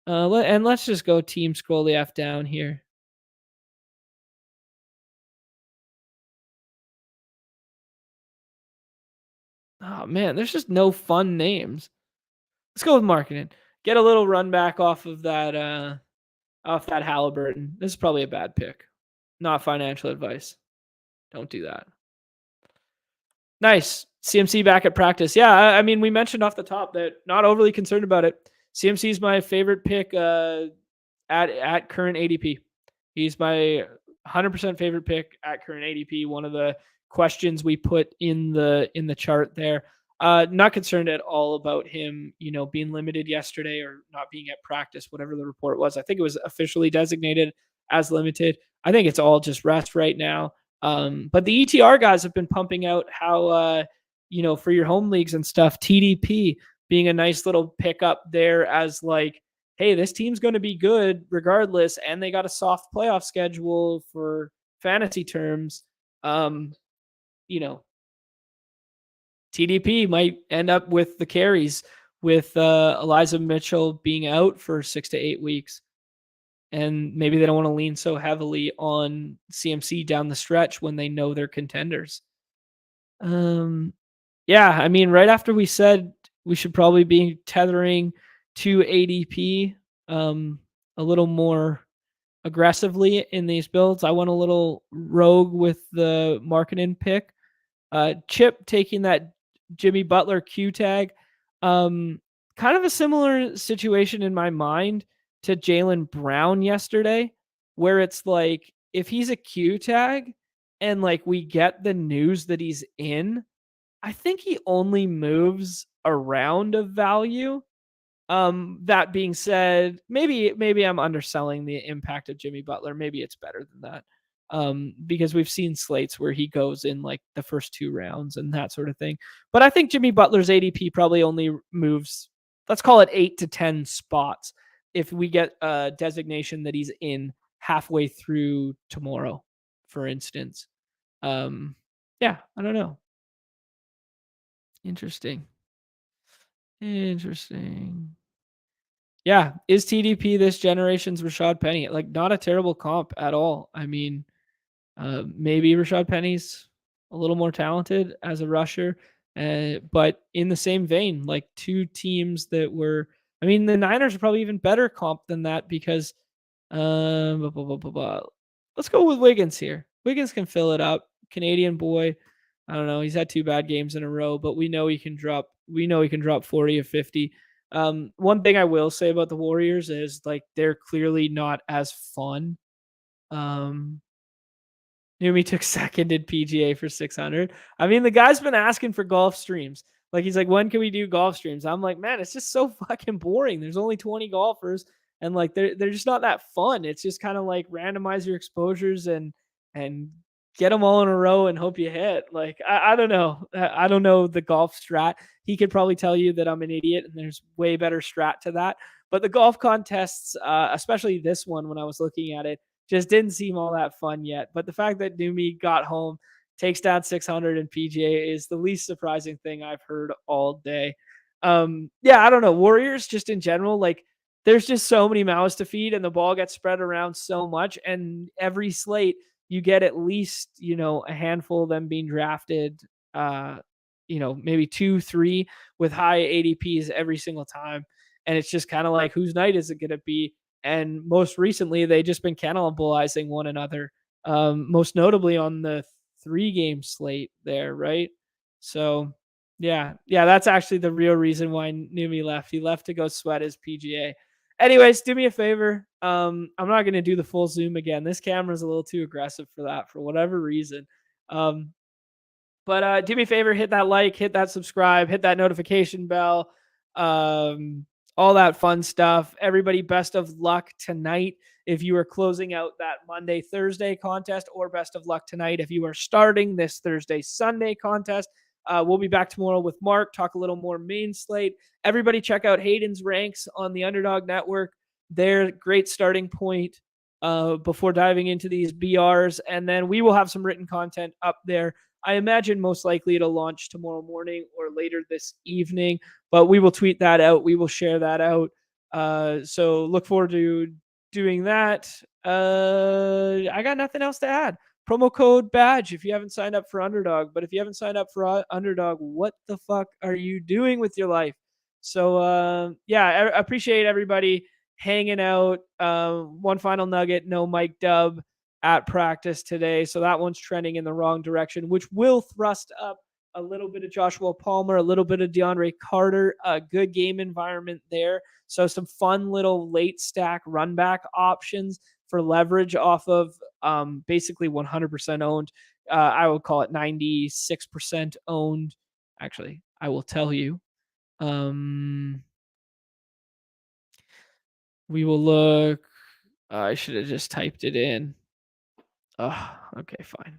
And let's just go team scroll the F down here. Oh man, there's just no fun names. Let's go with marketing. Get a little run back off that Halliburton. This is probably a bad pick. Not financial advice. Don't do that. Nice. CMC back at practice. Yeah, I mean, we mentioned off the top that not overly concerned about it. CMC is my favorite pick at current ADP. He's my 100% favorite pick at current ADP. One of the questions we put in the chart there. Not concerned at all about him, being limited yesterday or not being at practice, whatever the report was. I think it was officially designated as limited. I think it's all just rest right now. But the ETR guys have been pumping out how, for your home leagues and stuff, TDP being a nice little pickup there as like, hey, this team's going to be good regardless, and they got a soft playoff schedule for fantasy terms. TDP might end up with the carries with Elijah Mitchell being out for 6 to 8 weeks. And maybe they don't want to lean so heavily on CMC down the stretch when they know they're contenders. Yeah, I mean, right after we said we should probably be tethering to ADP a little more aggressively in these builds, I went a little rogue with the marketing pick. Chip taking that Jimmy Butler Q tag. Kind of a similar situation in my mind to Jaylen Brown yesterday, where it's like, if he's a Q tag and like we get the news that he's in, I think he only moves around of value. That being said, maybe I'm underselling the impact of Jimmy Butler. Maybe it's better than that. Because we've seen slates where he goes in like the first 2 rounds and that sort of thing. But I think Jimmy Butler's ADP probably only moves, let's call it 8 to 10 spots if we get a designation that he's in halfway through tomorrow, for instance. Yeah, I don't know. Interesting. Yeah, is TDP this generation's Rashad Penny? Like, not a terrible comp at all. I mean, maybe Rashad Penny's a little more talented as a rusher, but in the same vein, like 2 teams that were, I mean, the Niners are probably even better comp than that because, let's go with Wiggins here. Wiggins can fill it up. Canadian boy. I don't know. He's had 2 bad games in a row, but we know he can drop 40 or 50. One thing I will say about the Warriors is like they're clearly not as fun. Numi took second in PGA for 600. I mean, the guy's been asking for golf streams. Like, he's like, when can we do golf streams? I'm like, man, it's just so fucking boring. There's only 20 golfers, and like they're just not that fun. It's just kind of like randomize your exposures and get them all in a row and hope you hit. Like, I don't know. I don't know the golf strat. He could probably tell you that I'm an idiot and there's way better strat to that. But the golf contests, especially this one, when I was looking at it, just didn't seem all that fun yet. But the fact that Numi got home, takes down 600 in PGA is the least surprising thing I've heard all day. Yeah, I don't know. Warriors just in general, like there's just so many mouths to feed and the ball gets spread around so much. And every slate, you get at least, a handful of them being drafted, maybe 2, 3 with high ADPs every single time. And it's just kind of like, whose night is it going to be? And most recently, they just been cannibalizing one another, most notably on the 3-game slate there, right? So, yeah, that's actually the real reason why Numi left. He left to go sweat his PGA. Anyways, do me a favor. I'm not going to do the full zoom again. This camera's a little too aggressive for that for whatever reason. But do me a favor, hit that like, hit that subscribe, hit that notification bell, all that fun stuff. Everybody, best of luck tonight if you are closing out that Monday, Thursday contest, or best of luck tonight if you are starting this Thursday, Sunday contest. We'll be back tomorrow with Mark, talk a little more main slate. Everybody check out Hayden's ranks on the Underdog Network. They're great starting point before diving into these BRs. And then we will have some written content up there. I imagine most likely it'll launch tomorrow morning or later this evening, but we will tweet that out. We will share that out. So look forward to doing that. I got nothing else to add. Promo code badge if you haven't signed up for Underdog. But if you haven't signed up for Underdog, what the fuck are you doing with your life? So yeah, I appreciate everybody hanging out. One final nugget: no Mike Dub at practice today, so that one's trending in the wrong direction, which will thrust up a little bit of Joshua Palmer, a little bit of DeAndre Carter. A good game environment there, so some fun little late stack run back options for leverage off of basically 100% owned. I would call it 96% owned. Actually, I will tell you. We will look. I should have just typed it in. Oh, okay, fine.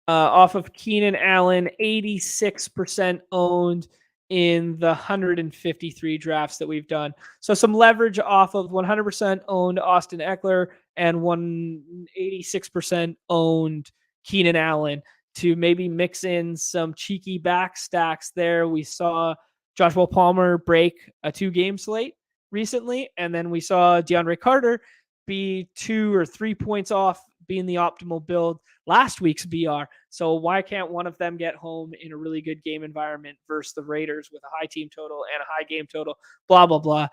Off of Keenan Allen, 86% owned in the 153 drafts that we've done. So some leverage off of 100% owned Austin Eckler and 186% owned Keenan Allen to maybe mix in some cheeky back stacks there. We saw Joshua Palmer break a 2-game slate recently, and then we saw DeAndre Carter be 2 or 3 points off being the optimal build last week's BR. So why can't one of them get home in a really good game environment versus the Raiders with a high team total and a high game total? Blah, blah, blah.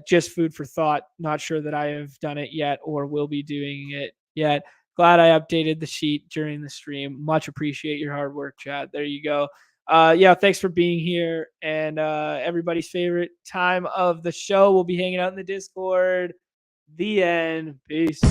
Just food for thought. Not sure that I have done it yet or will be doing it yet. Glad I updated the sheet during the stream. Much appreciate your hard work, chat. There you go. Yeah, thanks for being here. And everybody's favorite time of the show, we'll be hanging out in the Discord. The end. Peace.